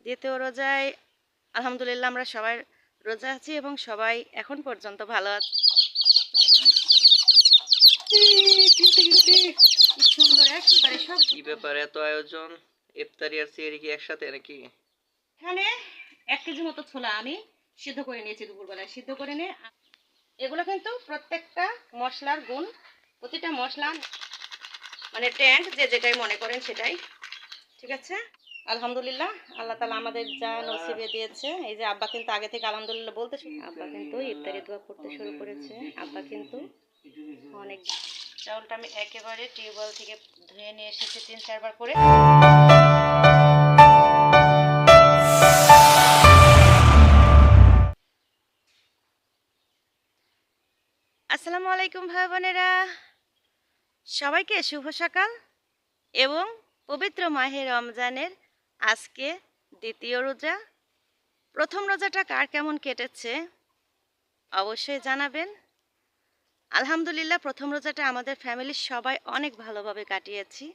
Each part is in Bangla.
দ্বিতীয় রোজায় আলহামদুলিল্লাহ আমরা সবাই রোজা আছি এবং সবাই এখন পর্যন্ত ভালো আছি। কি সুন্দর একেবারে সব কি ব্যাপার, এত আয়োজন? ইফতারি আর সিহরি কি একসাথে নাকি? এখানে 1 কেজি মতো ছোলা আমি সিদ্ধ করে নিয়েছি দুপুরবেলায়। সিদ্ধ করে নিয়ে এগুলো কিন্তু প্রত্যেকটা মশলার গুণ, প্রতিটা মশলা মানে ট্যান্ট যে যেটাই মনে করেন সেটাই ঠিক আছে। আলহামদুলিল্লাহ আল্লাহ তাআলা আমাদের যা নসিবে দিয়েছে। এই যে আব্বা কিন্তু আগে থেকে আলহামদুলিল্লাহ বলতে আব্বা কিন্তু ইফতারি দোয়া করতে শুরু করেছে। আব্বা কিন্তু অনেক চাউলটা আমি একেবারে টিউবওয়েল থেকে ধুয়ে নিয়ে এসেছি 3-4 বার করে। আসসালামু আলাইকুম ভাই বোনেরা, সবাইকে শুভ সকাল এবং পবিত্র মাহে রমজানের আজকে দ্বিতীয় রোজা। প্রথম রোজাটা কার কেমন কেটেছে অবশ্যই জানাবেন। আলহামদুলিল্লাহ প্রথম রোজাটা আমাদের ফ্যামিলির সবাই অনেক ভালোভাবে কাটিয়েছি।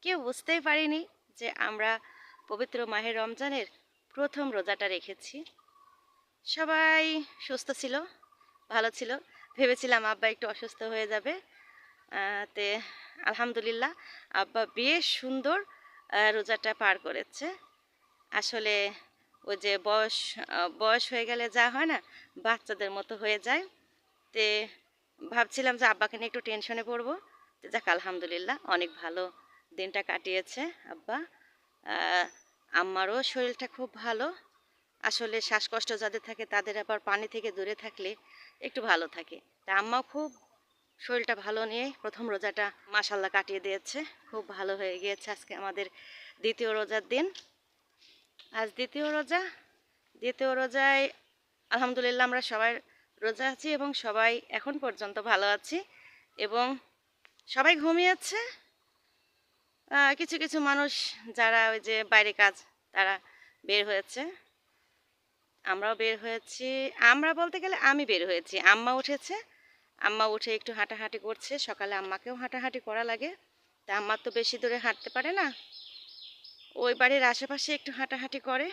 কেউ বুঝতেই পারিনি যে আমরা পবিত্র মাহে রমজানের প্রথম রোজাটা রেখেছি। সবাই সুস্থ ছিল, ভালো ছিল। ভেবেছিলাম আব্বা একটু অসুস্থ হয়ে যাবে, তে আলহামদুলিল্লাহ আব্বা বেশ সুন্দর রোজাটা পার করেছে। আসলে ওই যে বয়স হয়ে গেলে যা হয় না, বাচ্চাদের মতো হয়ে যায়। তে ভাবছিলাম যে আব্বাকে নিয়ে একটু টেনশনে পড়বো। তো যাক আলহামদুলিল্লাহ অনেক ভালো দিনটা কাটিয়েছে আব্বা। আম্মারও শরীরটা খুব ভালো। আসলে শ্বাসকষ্ট যাদের থাকে তাদের আবার পানি থেকে দূরে থাকলে একটু ভালো থাকে। তা আম্মাও খুব শরীরটা ভালো নিয়ে প্রথম রোজাটা মাশাল্লাহ কাটিয়ে দিয়েছে। খুব ভালো হয়ে গিয়েছে আজকে আমাদের দ্বিতীয় রোজার দিন। আজ দ্বিতীয় রোজায় আলহামদুলিল্লাহ আমরা সবাই রোজা আছি এবং সবাই এখন পর্যন্ত ভালো আছি এবং সবাই ঘুমিয়েছে। কিছু কিছু মানুষ যারা ওই যে বাইরে কাজ, তারা বের হয়েছে, আমরাও বের হয়েছি। আমরা বলতে গেলে আমি বের হয়েছি, আম্মা উঠেছে। আম্মা উঠে একটু হাঁটাহাঁটি করছে। সকালে আম্মাকেও হাঁটাহাঁটি করা লাগে, তা আম্মা তো বেশি দূরে হাঁটতে পারে না, ওই বাড়ির আশেপাশে একটু হাঁটাহাঁটি করে।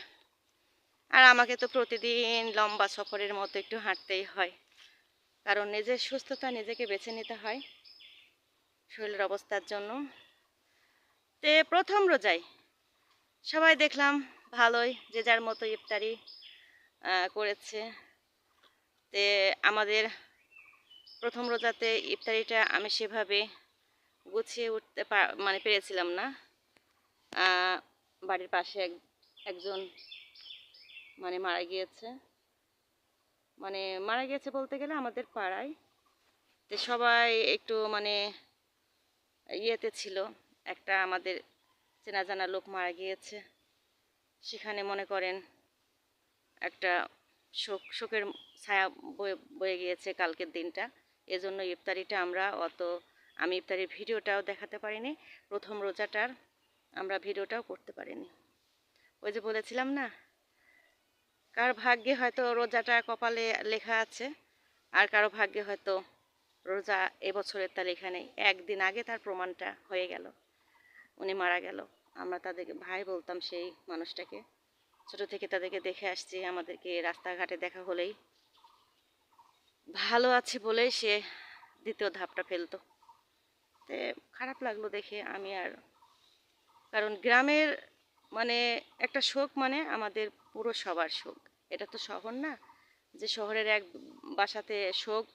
আর আমাকে তো প্রতিদিন লম্বা সফরের মতো একটু হাঁটতেই হয়, কারণ নিজের সুস্থতা নিজেকে বেছে নিতে হয় শরীরের অবস্থার জন্য। তে প্রথম রোজায় সবাই দেখলাম ভালোই যে যার মতো ইফতারি করেছে। তে আমাদের প্রথম রোজাতে ইফতারিটা আমি সেভাবে গুছিয়ে উঠতে মানে পেরেছিলাম না। বাড়ির পাশে একজন মানে মারা গিয়েছে বলতে গেলে আমাদের পাড়ায়। তো সবাই একটু মানে ইয়েতে ছিল, একটা আমাদের চেনা জানা লোক মারা গিয়েছে। সেখানে মনে করেন একটা শোকের ছায়া বয়ে গিয়েছে কালকের দিনটা। এজন্য ইফতারিটা আমি ইফতারির ভিডিওটাও দেখাতে পারিনি। প্রথম রোজাটার আমরা ভিডিওটাও করতে পারিনি। ওই যে বলেছিলাম না, কার ভাগ্যে হয়তো রোজাটা কপালে লেখা আছে, আর কারো ভাগ্যে হয়তো রোজা এবছরের তা লেখা নেই। একদিন আগে তার প্রমাণটা হয়ে গেল, উনি মারা গেল। আমরা তাদেরকে ভাই বলতাম সেই মানুষটাকে। ছোট থেকে তাদেরকে দেখে আসছি, আমাদেরকে রাস্তাঘাটে দেখা হলেই ভালো আছে বলেই সে দ্বিতীয় ধাপটা ফেলতো। তে খারাপ লাগলো দেখে আমি আর, কারণ গ্রামের মানে একটা শোক মানে আমাদের পুরো সবার শোক। এটা তো শহর না যে শহরের এক বাসাতে শোক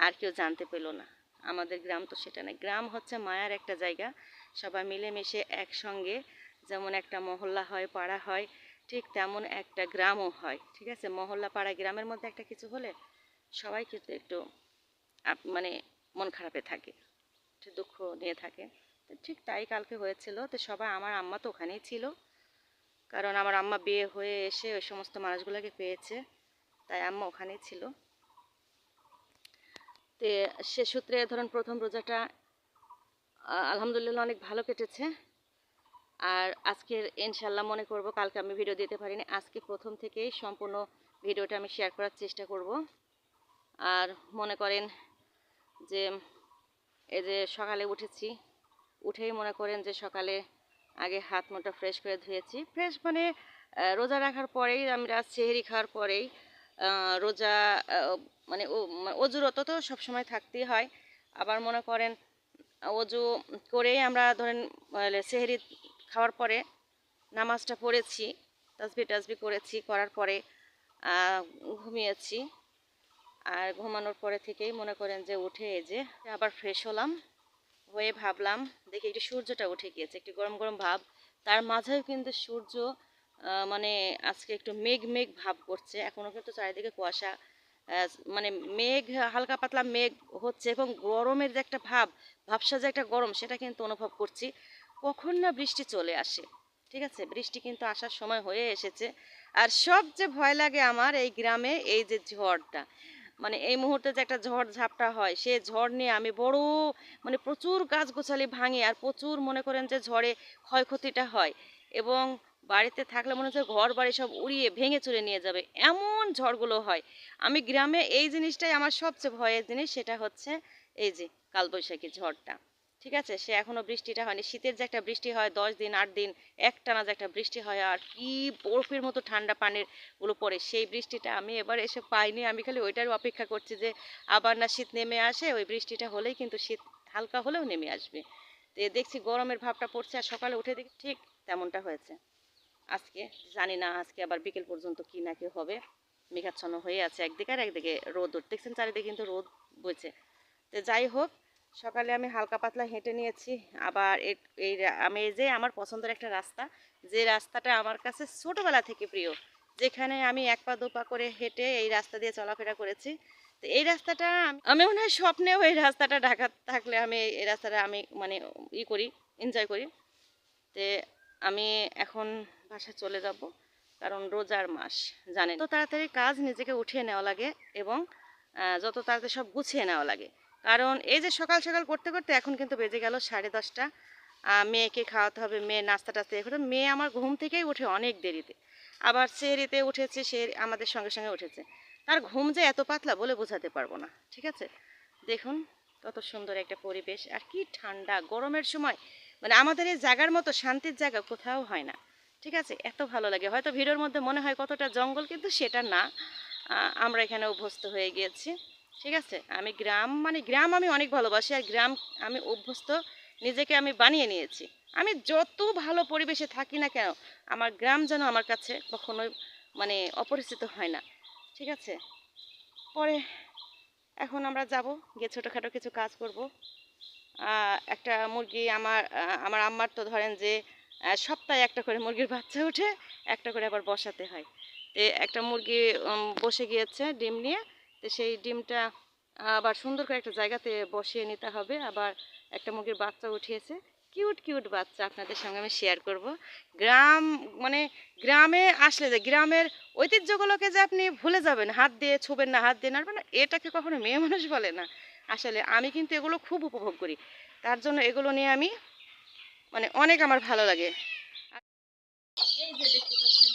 আর কেউ জানতে পেল না। আমাদের গ্রাম তো সেটা না। গ্রাম হচ্ছে মায়ার একটা জায়গা, সবাই মিলেমিশে একসঙ্গে। যেমন একটা মহল্লা হয়, পাড়া হয়, ঠিক তেমন একটা গ্রামও হয়। ঠিক আছে, মহল্লা পাড়া গ্রামের মধ্যে একটা কিছু হলে সবাই কিন্তু একটু মানে মন খারাপে থাকে, একটু দুঃখ নিয়ে থাকে। তো ঠিক তাই কালকে হয়েছিল। তো সবাই, আমার আম্মা তো ওখানেই ছিল, কারণ আমার আম্মা বিয়ে হয়ে এসে ওই সমস্ত মানুষগুলোকে পেয়েছে, তাই আম্মা ওখানেই ছিল। তো সে সূত্রে ধরুন প্রথম রোজাটা আলহামদুলিল্লাহ অনেক ভালো কেটেছে। আর আজকের ইনশাল্লাহ মনে করব, কালকে আমি ভিডিও দিতে পারিনি, আজকে প্রথম থেকেই সম্পূর্ণ ভিডিওটা আমি শেয়ার করার চেষ্টা করব। আর মনে করেন যে এই যে সকালে উঠেই মনে করেন যে সকালে আগে হাত মুখটা ফ্রেশ করে ধুয়েছি। ফ্রেশ মানে রোজা রাখার পরেই আমরা সেহরি খাওয়ার পরেই রোজা মানে অজুরত তো সবসময় থাকতেই হয়। আবার মনে করেন অজু করেই আমরা ধরেন সেহরি খাওয়ার পরে নামাজটা পড়েছি, তাসবি টাসবি করেছি, করার পরে ঘুমিয়েছি। আর ঘুমানোর পরে থেকেই মনে করেন যে উঠে এই যে আবার ফ্রেশ হলাম, হয়ে ভাবলাম দেখি একটু সূর্যটা উঠে গিয়েছে, একটু গরম গরম ভাব, তার মাঝেও কিন্তু সূর্য মানে আজকে একটু মেঘ মেঘ ভাব করছে, এখনও কিন্তু চারিদিকে কুয়াশা, মানে মেঘ, হালকা পাতলা মেঘ হচ্ছে এবং গরমের যে একটা ভাব, ভাবসা যে একটা গরম, সেটা কিন্তু অনুভব করছি। কখন না বৃষ্টি চলে আসে, ঠিক আছে, বৃষ্টি কিন্তু আসার সময় হয়ে এসেছে। আর সবচেয়ে ভয় লাগে আমার এই গ্রামে এই যে ঝড়টা, মানে এই মুহূর্তে যে একটা ঝড় ঝাপটা হয়, সে ঝড় নিয়ে আমি বড় মানে প্রচুর গাছগাছালি ভাঙে, আর প্রচুর মনে করেন যে ঝড়ে ক্ষয়ক্ষতিটা হয়, এবং বাড়িতে থাকলে মনে হচ্ছে ঘর বাড়ি সব উড়িয়ে ভেঙে চুরে নিয়ে যাবে, এমন ঝড়গুলো হয়। আমি গ্রামে এই জিনিসটাই আমার সবচেয়ে ভয়ের জিনিস, সেটা হচ্ছে এই যে কালবৈশাখী ঝড়টা। ঠিক আছে, সে এখনো বৃষ্টিটা হয়নি, শীতের যে একটা বৃষ্টি হয় 10 দিন 8 দিন একটানা যে একটা বৃষ্টি হয়, আর কি বরফের মতো ঠান্ডা পানির গুলো পড়ে, সেই বৃষ্টিটা আমি এবার এসে পাইনি। আমি খালি ওইটার অপেক্ষা করছি যে আবার না শীত নেমে আসে, ওই বৃষ্টিটা হলেই কিন্তু শীত হালকা হলেও নেমে আসবে। তো দেখছি গরমের ভাবটা পড়ছে, আর সকালে উঠে দেখি ঠিক তেমনটা হয়েছে। আজকে জানি না আজকে আবার বিকেল পর্যন্ত কি না কি হবে, মেঘাচ্ছন্ন হয়ে আছে একদিকে, আর একদিকে রোদ দেখছেন চারিদিকে কিন্তু রোদ বইছে। তো যাই হোক, সকালে আমি হালকা পাতলা হেঁটে নিয়েছি। আবার আমি এই যে আমার পছন্দের একটা রাস্তা, যে রাস্তাটা আমার কাছে ছোটোবেলা থেকে প্রিয়, যেখানে আমি 1 পা 2 পা করে হেঁটে এই রাস্তা দিয়ে চলাফেরা করেছি। তো এই রাস্তাটা আমি মনে হয় স্বপ্নেও এই রাস্তাটা ঢাকা থাকলে আমি এই রাস্তাটা আমি মানে করি, এনজয় করি। তে আমি এখন বাসায় চলে যাব, কারণ রোজার মাস জানেন, তো তাড়াতাড়ি কাজ নিজেকে উঠিয়ে নেওয়া লাগে, এবং যত তাড়াতাড়ি সব গুছিয়ে নেওয়া লাগে। কারণ এই যে সকাল সকাল করতে করতে এখন কিন্তু বেজে গেল 10:30। মেয়েকে খাওয়াতে হবে, মেয়ে নাস্তা টাস্তা এ করতে, মেয়ে আমার ঘুম থেকেই উঠে অনেক দেরিতে, আবার সেহরিতে উঠেছে, সে আমাদের সঙ্গে সঙ্গে উঠেছে। তার ঘুম যে এত পাতলা বলে বোঝাতে পারবো না। ঠিক আছে, দেখুন কত সুন্দর একটা পরিবেশ, আর কি ঠান্ডা গরমের সময়, মানে আমাদের এই জায়গার মতো শান্তির জায়গা কোথাও হয় না। ঠিক আছে, এত ভালো লাগে, হয়তো ভিডিওর মধ্যে মনে হয় কতটা জঙ্গল, কিন্তু সেটা না। আমরা এখানে অভ্যস্ত হয়ে গিয়েছি। ঠিক আছে, আমি গ্রাম মানে গ্রাম আমি অনেক ভালোবাসি, আর গ্রাম আমি অভ্যস্ত, নিজেকে আমি বানিয়ে নিয়েছি। আমি যত ভালো পরিবেশে থাকি না কেন, আমার গ্রাম যেন আমার কাছে কখনোই মানে অপরিচিত হয় না। ঠিক আছে, পরে এখন আমরা যাব, গিয়ে ছোটোখাটো কিছু কাজ করব। একটা মুরগি আমার আম্মার তো ধরেন যে সপ্তাহে একটা করে মুরগির বাচ্চা উঠে, একটা করে আবার বসাতে হয়। তো একটা মুরগি বসে গিয়েছে ডিম নিয়ে, তো সেই ডিমটা আবার সুন্দর করে একটা জায়গাতে বসিয়ে নিতে হবে। আবার একটা মুরগির বাচ্চা উঠিয়েছে, কিউট কিউট বাচ্চা, আপনাদের সঙ্গে আমি শেয়ার করব। গ্রাম মানে গ্রামে আসলে যে গ্রামের ঐতিহ্যগুলোকে যে আপনি ভুলে যাবেন, হাত দিয়ে ছুবেন না, হাত দিয়ে নাড়বেন না, এটাকে কখনো মেয়ে মানুষ বলে না। আসলে আমি কিন্তু এগুলো খুব উপভোগ করি, তার জন্য এগুলো নিয়ে আমি মানে অনেক আমার ভালো লাগে। আর এই যে দেখতে পাচ্ছেন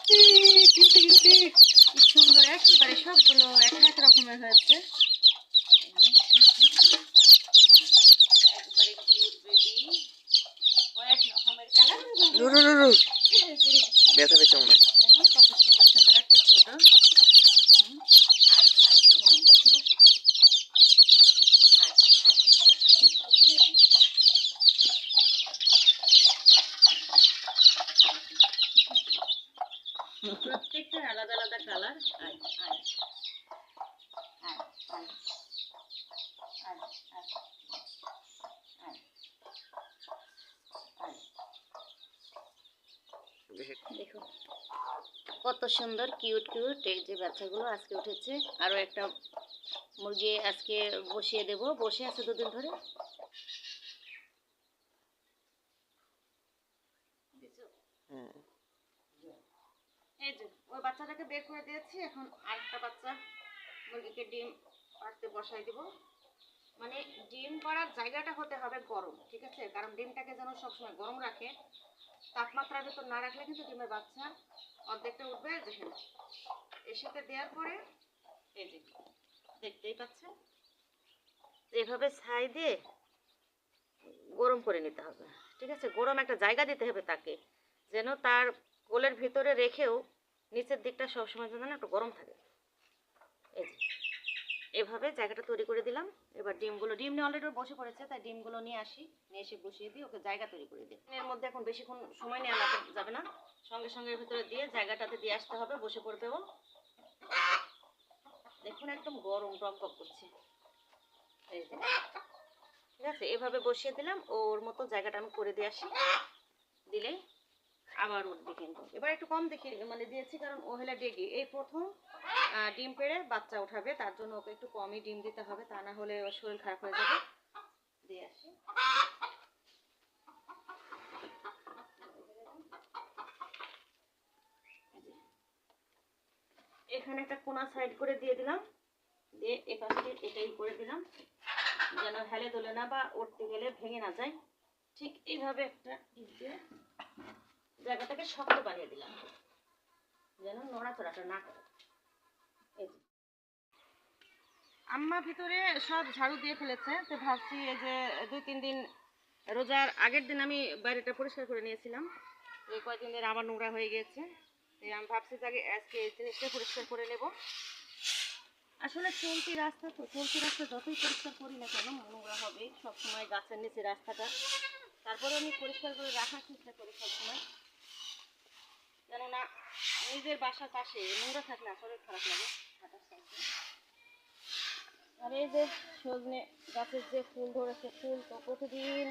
কিউটি কিউটি, কি সুন্দর, একেবারে সবগুলো এক এক রকমের হয়েছে, একবারে কিউট বেবি, কয়েক রকমের কালার। ব্যথা পেয়েছে মনে হয়। দেখুন কত সুন্দর সুন্দর একটা ছোট। হুম, আর বসে বসে প্রত্যেকটার আলাদা আলাদা কালার। আয় আয় আয় আয় আয় আয় আয় আয়। দেখুন কত সুন্দর কিউট কিউট এই যে বাচ্চাগুলো আজকে উঠেছে। আরও একটা মুরগি আজকে বসিয়ে দেব, বসে আছে 2 দিন ধরে। হুম। এই যে ওই বাচ্চাটাকে বের করে দিয়েছি, এখন আরেকটা বাচ্চা মুরগিকে ডিম পাড়তে বসাই দিব। মানে ডিম পাড়ার জায়গাটা হতে হবে গরম, ঠিক আছে, কারণ ডিমটাকে যেন সবসময় গরম রাখে, তাপমাত্রার ভেতর না রাখলে কিন্তু ডিমের বাচ্চা অর্ধেকটা উঠবে। দেখেন এর সাথে দেওয়ার পরে এই যে দেখতেই পাচ্ছেন, এভাবে ছাই দিয়ে গরম করে নিতে হবে। ঠিক আছে, গরম একটা জায়গা দিতে হবে তাকে, যেন তার কোলের ভিতরে রেখেও নিচের দিকটা সবসময় যেন একটু গরম থাকে। এই যে এভাবে জায়গাটা তৈরি করে দিলাম। এবার ডিম নিয়ে অলরেডি বসে পড়েছে, তাই ডিমগুলো নিয়ে আসি, নিয়ে এসে বসিয়ে দিই, ওকে জায়গা তৈরি করে দিই। এর মধ্যে এখন বেশিক্ষণ সময় নেওয়া যাবে না, সঙ্গে সঙ্গে এর ভিতরে দিয়ে জায়গাটাতে দিয়ে আসতে হবে, বসে পড়বে ও। দেখুন একদম গরম টক টক করছে। এই যে ঠিক আছে, এভাবে বসিয়ে দিলাম, ওর মতো জায়গাটা আমি করে দিয়ে আসি, দিলেই আবার উঠবে। কিন্তু এবার একটু কম দেখি মানে দিয়েছি, কারণ ও হলে ডেগে এই প্রথম ডিম পেড়ে বাচ্চা উঠাবে, তার জন্য ওকে একটু কমই ডিম দিতে হবে, তা না হলে ওর শরীর খারাপ হয়ে যাবে। দিয়ে আসি। এখানে একটা কোনা সাইড করে দিয়ে দিলাম, দিয়ে এ পাশে এটাই করে দিলাম, যেন হেলে দোলে না বা উঠতে গেলে ভেঙে না যায়। ঠিক এইভাবে একটা দিয়ে জায়গাটাকে শক্ত বানিয়ে দিলাম, যেন নড়াচড়াটা না করে। এই যে আম্মা ভিতরে সব ঝাড়ু দিয়ে ফেলেছে, তো ভাবছি এই যে 2-3 দিন রোজার আগের দিন আমি বাইরেটা পরিষ্কার করে নিয়েছিলাম, এই কয়েকদিন ধরে আবার নোংরা হয়ে গেছে, তাই আমি ভাবছি যে আজকে এই জিনিসটা পরিষ্কার করে নেব। আসলে চলতি রাস্তা যতই পরিষ্কার করি না কেন নোংরা হবে সবসময়, গাছের নিচে রাস্তাটা, তারপরে আমি পরিষ্কার করে রাখার চেষ্টা করি সবসময়, কেননা নিজের বাসার পাশে নোংরা থাকলে আসলে খারাপ লাগে হাঁটার সময়। আর এই যে সজনে গাছের যে ফুল ধরেছে, ফুল তো প্রতিদিন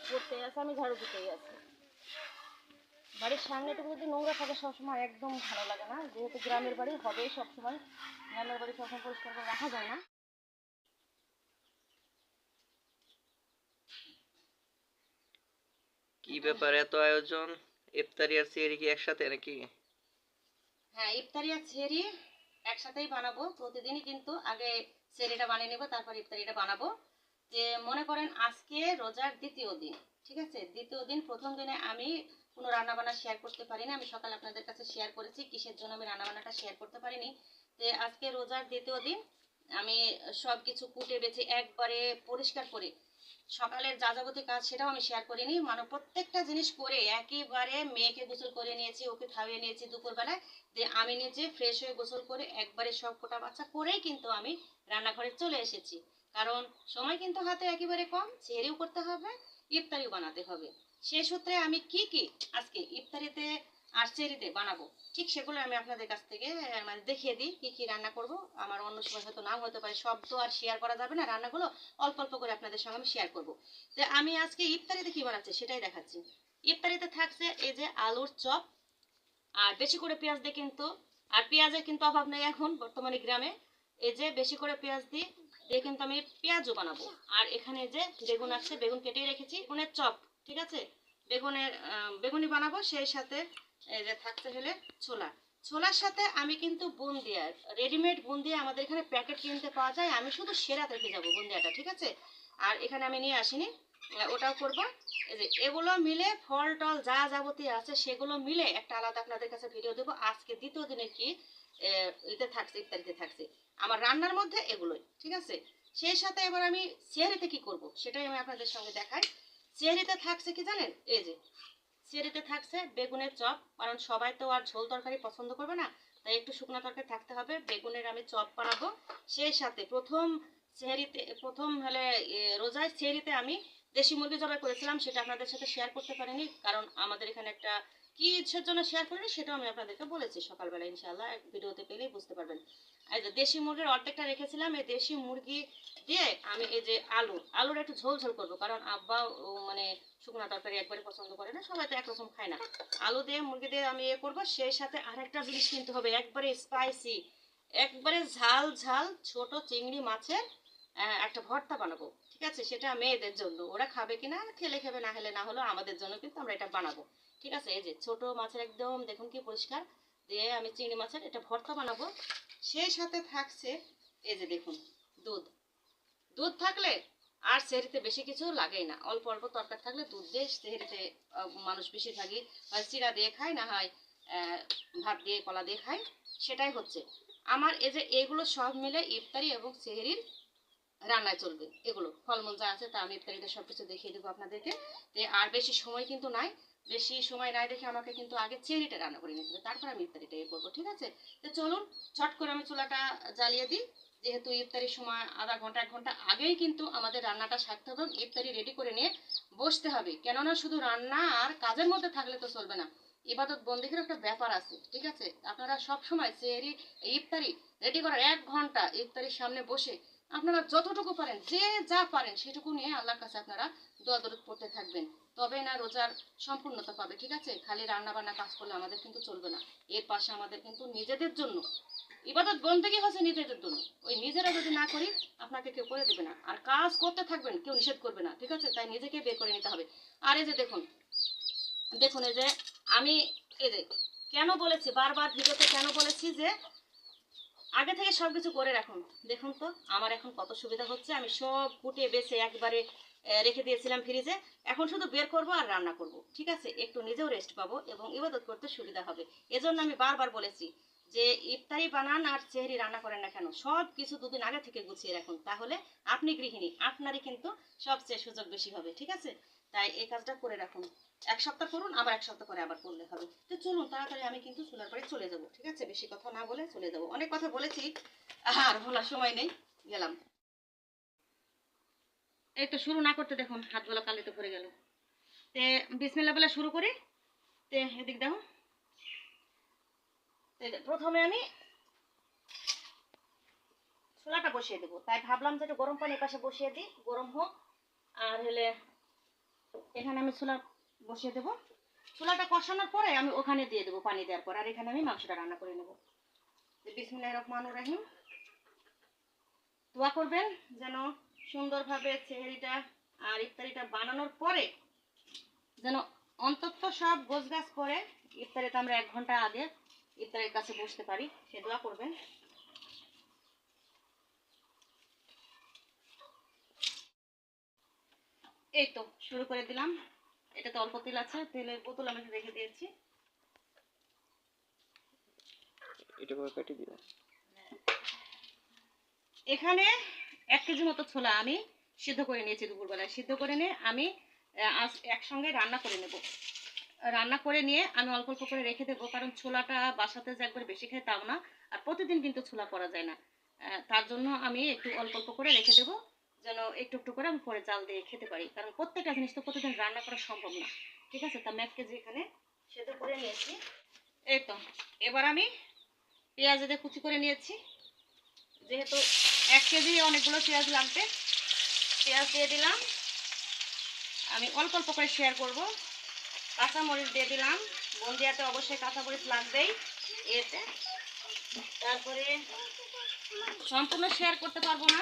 পড়তে আছে, আমি ঝাড়ু দিতেই আছি। বাড়ির সামনেটুকু যদি নোংরা থাকে সবসময় একদম ভালো লাগে না, যেহেতু গ্রামের বাড়ি হবেই সবসময়, গ্রামের বাড়ি সবসময় পরিষ্কার করে রাখা যায় না। কি ব্যাপার, এত আয়োজন? ইফতারি আর সেহরি কি একসাথে নাকি? হ্যাঁ, ইফতারি আর সেহরি একসাথেই বানাবো প্রতিদিনই, কিন্তু আগে সেহরিটা বানিয়ে নেবো, তারপর ইফতারিটা বানাবো। যে মনে করেন আজকে রোজার দ্বিতীয় দিন, ঠিক আছে, দ্বিতীয় দিন, প্রথম দিনে আমি কোনো রান্নাবান্না শেয়ার করতে পারিনি, আমি সকালে আপনাদের কাছে শেয়ার করেছি কিসের জন্য আমি রান্নাবান্নাটা শেয়ার করতে পারিনি। তো আজকে রোজার দ্বিতীয় দিন আমি সব কিছু কুটে বেছে একবারে পরিষ্কার করে সকালের যা যাবতীয় কাজ সেটাও আমি শেয়ার করিনি, মানে প্রত্যেকটা জিনিস করে একেবারে মেয়েকে গোসল করে নিয়েছি, ওকে খাইয়ে নিয়েছি দুপুরবেলায়, দিয়ে আমি নিজে ফ্রেশ হয়ে গোসল করে একবারে সব কোটা বাচ্চা করেই কিন্তু আমি রান্নাঘরে চলে এসেছি। কারণ সময় কিন্তু হাতে একেবারে কম, সেহরিও করতে হবে, ইফতারিও বানাতে হবে। সে সূত্রে আমি কি কি আজকে ইফতারিতে আর সেহরিতে বানাবো, ঠিক সেগুলো আমি আপনাদের কাছ থেকে মানে দেখিয়ে দিই কি কি রান্না করব। আমার অন্য সময় হয়তো নাও হতে পারে, সব তো আর শেয়ার করা যাবে না রান্নাগুলো, অল্প অল্প করে আপনাদের সঙ্গে আমি শেয়ার করব। তো আমি আজকে ইফতারিতে কি বানাচ্ছি সেটাই দেখাচ্ছি। ইফতারিতে থাকছে এই যে আলুর চপ, আর বেশি করে পেঁয়াজ দিয়ে কিন্তু, আর পেঁয়াজের কিন্তু অভাব নেই এখন বর্তমানে গ্রামে, এই যে বেশি করে পেঁয়াজ দিয়ে দিয়ে কিন্তু আমি পেঁয়াজও বানাবো। আর এখানে যে বেগুন আছে, বেগুন কেটে রেখেছি, বেগুনের চপ, ঠিক আছে, বেগুনি বানাবো। সেই সাথে এই যে থাকতে হলে ছোলা, ছোলার সাথে আমি কিন্তু বুন্দিয়া, রেডিমেড বুন্দিয়া আমাদের এখানে প্যাকেট কিনতে পাওয়া যায়, আমি শুধু সেরাতে ভেজাবো বুন্দিয়াটা, ঠিক আছে। আর এখানে আমি নিয়ে আসিনি, ওটাও করবো। এই যে এগুলো মিলে ফল টল যা যাবতীয় আছে সেগুলো মিলে একটা আলাদা আপনাদের কাছে ভিডিও দেবো আজকে দ্বিতীয় দিনে কি ইতে থাকছে, ইফতারিতে থাকছে আমার রান্নার মধ্যে এগুলোই, ঠিক আছে। সেই সাথে এবার আমি সেহরিতে কি করব সেটাই আমি আপনাদের সঙ্গে দেখাই। সেহরিতে থাকছে কি জানেন, এই যে সেহরিতে থাকছে বেগুনের চপ, কারণ সবাই তো আর ঝোল তরকারি পছন্দ করবে না, তাই একটু শুকনো তরকারি থাকতে হবে, বেগুনের আমি চপ বানাবো। সেই সাথে প্রথম হলে রোজায় সেহরিতে আমি দেশি মুরগি জবাই করেছিলাম, সেটা আপনাদের সাথে শেয়ার করতে পারিনি, কারণ আমাদের এখানে একটা কি ইচ্ছের জন্য শেয়ার করিনি সেটাও আমি আপনাদেরকে বলেছি সকালবেলা, ইনশাল্লাহ ভিডিওতে পেলেই বুঝতে পারবেন। এই যে দেশি মুরগির অর্ধেকটা রেখেছিলাম, এই দেশি মুরগি দিয়ে আমি এই যে আলুর একটু ঝোল ঝোল করবো, কারণ আব্বা মানে শুকনো তরকারি একবারে পছন্দ করে না, সবাই তো একরকম খায় না, আলু দিয়ে মুরগি দিয়ে আমি করবো। সেই সাথে আরেকটা জিনিস কিনতে হবে একবারে স্পাইসি, একবারে ঝাল ঝাল ছোট চিংড়ি মাছের একটা ভর্তা বানাবো, ঠিক আছে। সেটা মেয়েদের জন্য, ওরা খাবে কিনা খেলে খাবে, না হলে না হলো আমাদের জন্য কিন্তু আমরা এটা বানাবো, ঠিক আছে। এই যে ছোট মাছের একদম দেখুন কি পরিষ্কার দিয়ে আমি চিংড়ি মাছের এটা ভর্তা বানাবো। সেই সাথে থাকছে এই যে দেখুন দুধ, দুধ থাকলে আর সেহরিতে বেশি কিছু লাগেই না, অল্প অল্প তরকারি থাকলে দুধ দিয়ে সেহরিতে মানুষ বেশিরভাগই হয় চিড়া দিয়ে খায়, না হয় ভাত দিয়ে কলা দিয়ে খায়, সেটাই হচ্ছে আমার। এই যে এগুলো সব মিলে ইফতারি এবং সেহরির রান্নায় চলবে। এগুলো ফলমূল যা আছে তা আমি ইফতারিতে সব কিছু দেখিয়ে দেবো আপনাদেরকে। আর বেশি সময় কিন্তু নাই, বেশি সময় নাই দেখে আমাকে কিন্তু আগে চেহারিটা রান্না করে নিতে হবে, তারপর আমি ইফতারিটা করবো, ঠিক আছে? তো চলুন ছট করে আমি চুলাটা জ্বালিয়ে দিই। যেহেতু ইফতারির সময় আধা ঘন্টা 1 ঘন্টা আগেই কিন্তু আমাদের রান্নাটা সারতে হবে, ইফতারি রেডি করে নিয়ে বসতে হবে। কেননা শুধু রান্না আর কাজের মধ্যে থাকলে তো চলবে না, ইবাদত বন্দেগীর একটা ব্যাপার আছে, ঠিক আছে? আপনারা সব সময় সেহরি ইফতারি রেডি করার 1 ঘন্টা ইফতারির সামনে বসে আপনারা যতটুকু পারেন, যে যা পারেন সেটুকু নিয়ে আল্লাহর কাছে আপনারা দোয়া দরুদ পড়তে থাকবেন, তবে না রোজার সম্পূর্ণতা পাবে, ঠিক আছে? খালি রান্না বান্না কাজ করলে আমাদের কিন্তু চলবে না। এর পাশে আমাদের কিন্তু নিজেদের জন্য ইবাদত বন্দেগী হচ্ছে নিজেদের জন্য। ওই নিজেরা যদি না করি আপনাকে কেউ করে দেবে না, আর কাজ করতে থাকবেন, কেউ নিষেধ করবে না, ঠিক আছে? তাই নিজেকে বের করে নিতে হবে। আর এই যে দেখুন দেখুন এই যে আমি এই যে কেন বলেছি বারবার ভিডিওতে, কেন বলেছি যে আগে থেকে সব কিছু করে রাখুন। দেখুন তো আমার এখন কত সুবিধা হচ্ছে, আমি সব কুটে বেছে একবারে রেখে দিয়েছিলাম ফ্রিজে, এখন শুধু বের করব আর রান্না করব, ঠিক আছে? একটু নিজেও রেস্ট পাবো এবং ইবাদত করতে সুবিধা হবে। এজন্য আমি বারবার বলেছি যে ইফতারি বানান আর সেহরি রান্না করেন না কেন, সব কিছু 2 দিন আগে থেকে গুছিয়ে রাখুন, তাহলে আপনি গৃহিণী, আপনারই কিন্তু সবচেয়ে সুযোগ বেশি হবে, ঠিক আছে? তাই এই কাজটা করে রাখুন। 1 সপ্তাহ করুন, আবার 1 সপ্তাহ পরে আবার করলে হবে। তো চলুন তাড়াতাড়ি আমি কিন্তু চুলার পরে চলে যাব, ঠিক আছে? বেশি কথা না বলে চলে যাব, অনেক কথা বলেছি আর বলার সময় নেই, গেলাম। এই তো শুরু না করতে দেখুন হাতগুলো কালিতে ভরে গেল। তে বিসমিল্লাহ বলে শুরু করি। তে এদিক দেখো, প্রথমে আমি ছোলাটা বসিয়ে দেবো, তাই ভাবলাম যে একটু গরম পানি পাশে বসিয়ে দিই, গরম হোক। আর হলে এখানে আমি ছোলা বসিয়ে দেবো, ছোলাটা কষানোর পরে আমি ওখানে দিয়ে দেবো পানি দেওয়ার পর, আর এখানে আমি মাংসটা রান্না করে নেবো। বিসমিল্লাহির রহমানির রহিম। দোয়া করবেন যেন সুন্দরভাবে সেহরিটা আর ইফতারিটা বানানোর পরে যেন অন্তত সব গোছগাছ করে ইফতারিতে আমরা 1 ঘন্টা আগে ইফতারের কাছে বসতে পারি, সে দোয়া করবেন। এই তো শুরু করে দিলাম। এটাতে অল্প তেল আছে, তেলের বোতল আমি রেখে দিয়েছি। এটা করে কেটে দিও। এখানে 1 কেজি মতো ছোলা আমি সিদ্ধ করে নিয়েছি, দুপুরবেলায় সিদ্ধ করে নিয়ে আমি আজ একসঙ্গে রান্না করে নেব। রান্না করে নিয়ে আমি অল্প অল্প করে রেখে দেবো, কারণ ছোলাটা বাসাতে যে একবার বেশি খাই তাও না, আর প্রতিদিন কিন্তু ছোলা করা যায় না। তার জন্য আমি একটু অল্প অল্প করে রেখে দেবো, যেন একটু একটু করে আমি পরে জাল দিয়ে খেতে পারি, কারণ প্রত্যেকটা জিনিস তো প্রতিদিন রান্না করা সম্ভব না, ঠিক আছে? তা আমি 1 কেজি এখানে সেদ্ধ করে নিয়েছি। এই তো এবার আমি পেঁয়াজ দিয়ে কুচি করে নিয়েছি, যেহেতু 1 কেজি অনেকগুলো পেঁয়াজ লাগবে। পেঁয়াজ দিয়ে দিলাম, আমি অল্প অল্প করে শেয়ার করব। কাঁচামরিচ দিয়ে দিলাম, বন্দিয়াতে অবশ্যই কাঁচামরিচ লাগবেই এতে। তারপরে সম্পূর্ণ শেয়ার করতে পারবো না,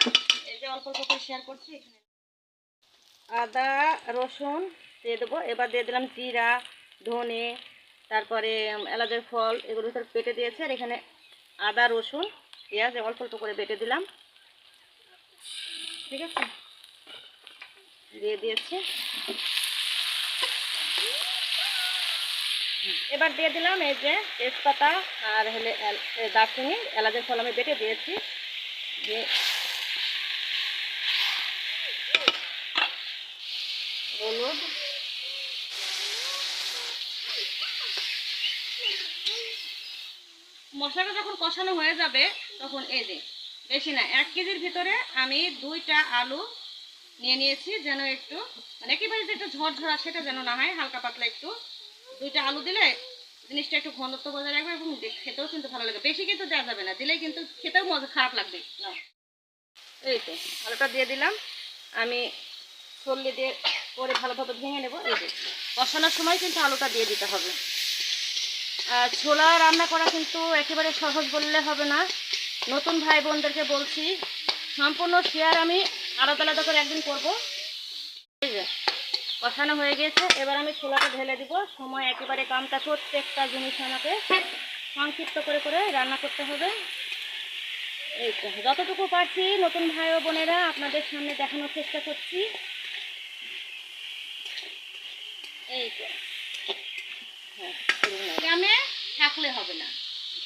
এই যে অল্প অল্প করে শেয়ার করছি। এখানে আদা রসুন দিয়ে দেবো, এবার দিয়ে দিলাম জিরা, ধনে, তারপরে এলাচের ফল, এগুলো ভিতরে পেটে দিয়েছে। আর এখানে আদা রসুন পেঁয়াজ অল্প অল্প করে বেটে দিলাম, ঠিক আছে? দিয়ে দিয়েছি। এবার দিয়ে দিলাম এই যে তেজপাতা আর হলে দারচিনি, এলাচের ফল আমি বেটে দিয়েছি। দিয়ে হলুদ, মশলাটা যখন কষানো হয়ে যাবে তখন এই যে বেশি না 1 কেজির ভিতরে আমি 2টা আলু নিয়ে নিয়েছি, যেন একটু মানে একেবারে যে একটু ঝরঝরা সেটা যেন না হয়, হালকা পাতলা একটু। 2টা আলু দিলে জিনিসটা একটু ঘনত্ব বজায় রাখবে এবং খেতেও কিন্তু ভালো লাগবে। বেশি কিন্তু দেওয়া যাবে না, দিলেই কিন্তু খেতেও মজা খারাপ লাগবে না। এই তো আলুটা দিয়ে দিলাম, আমি ছল্লি দিয়ে করে ভালোভাবে ভেঙে নেব। এই যে কষানোর সময় কিন্তু আলুটা দিয়ে দিতে হবে। ছোলা রান্না করা কিন্তু একেবারে সহজ বললে হবে না, নতুন ভাই বোনদেরকে বলছি, সম্পূর্ণ শেয়ার আমি আলাদা আলাদা করে একদিন করব। এই যে কষানো হয়ে গেছে, এবার আমি ছোলাটা ঢেলে দিব। সময় একেবারে কামটা, প্রত্যেকটা জিনিস আমাকে সংক্ষিপ্ত করে করে রান্না করতে হবে। এই তো যতটুকু পারছি নতুন ভাই ও বোনেরা আপনাদের সামনে দেখানোর চেষ্টা করছি। এই তো হ্যাঁ, গ্রামে থাকলে হবে না,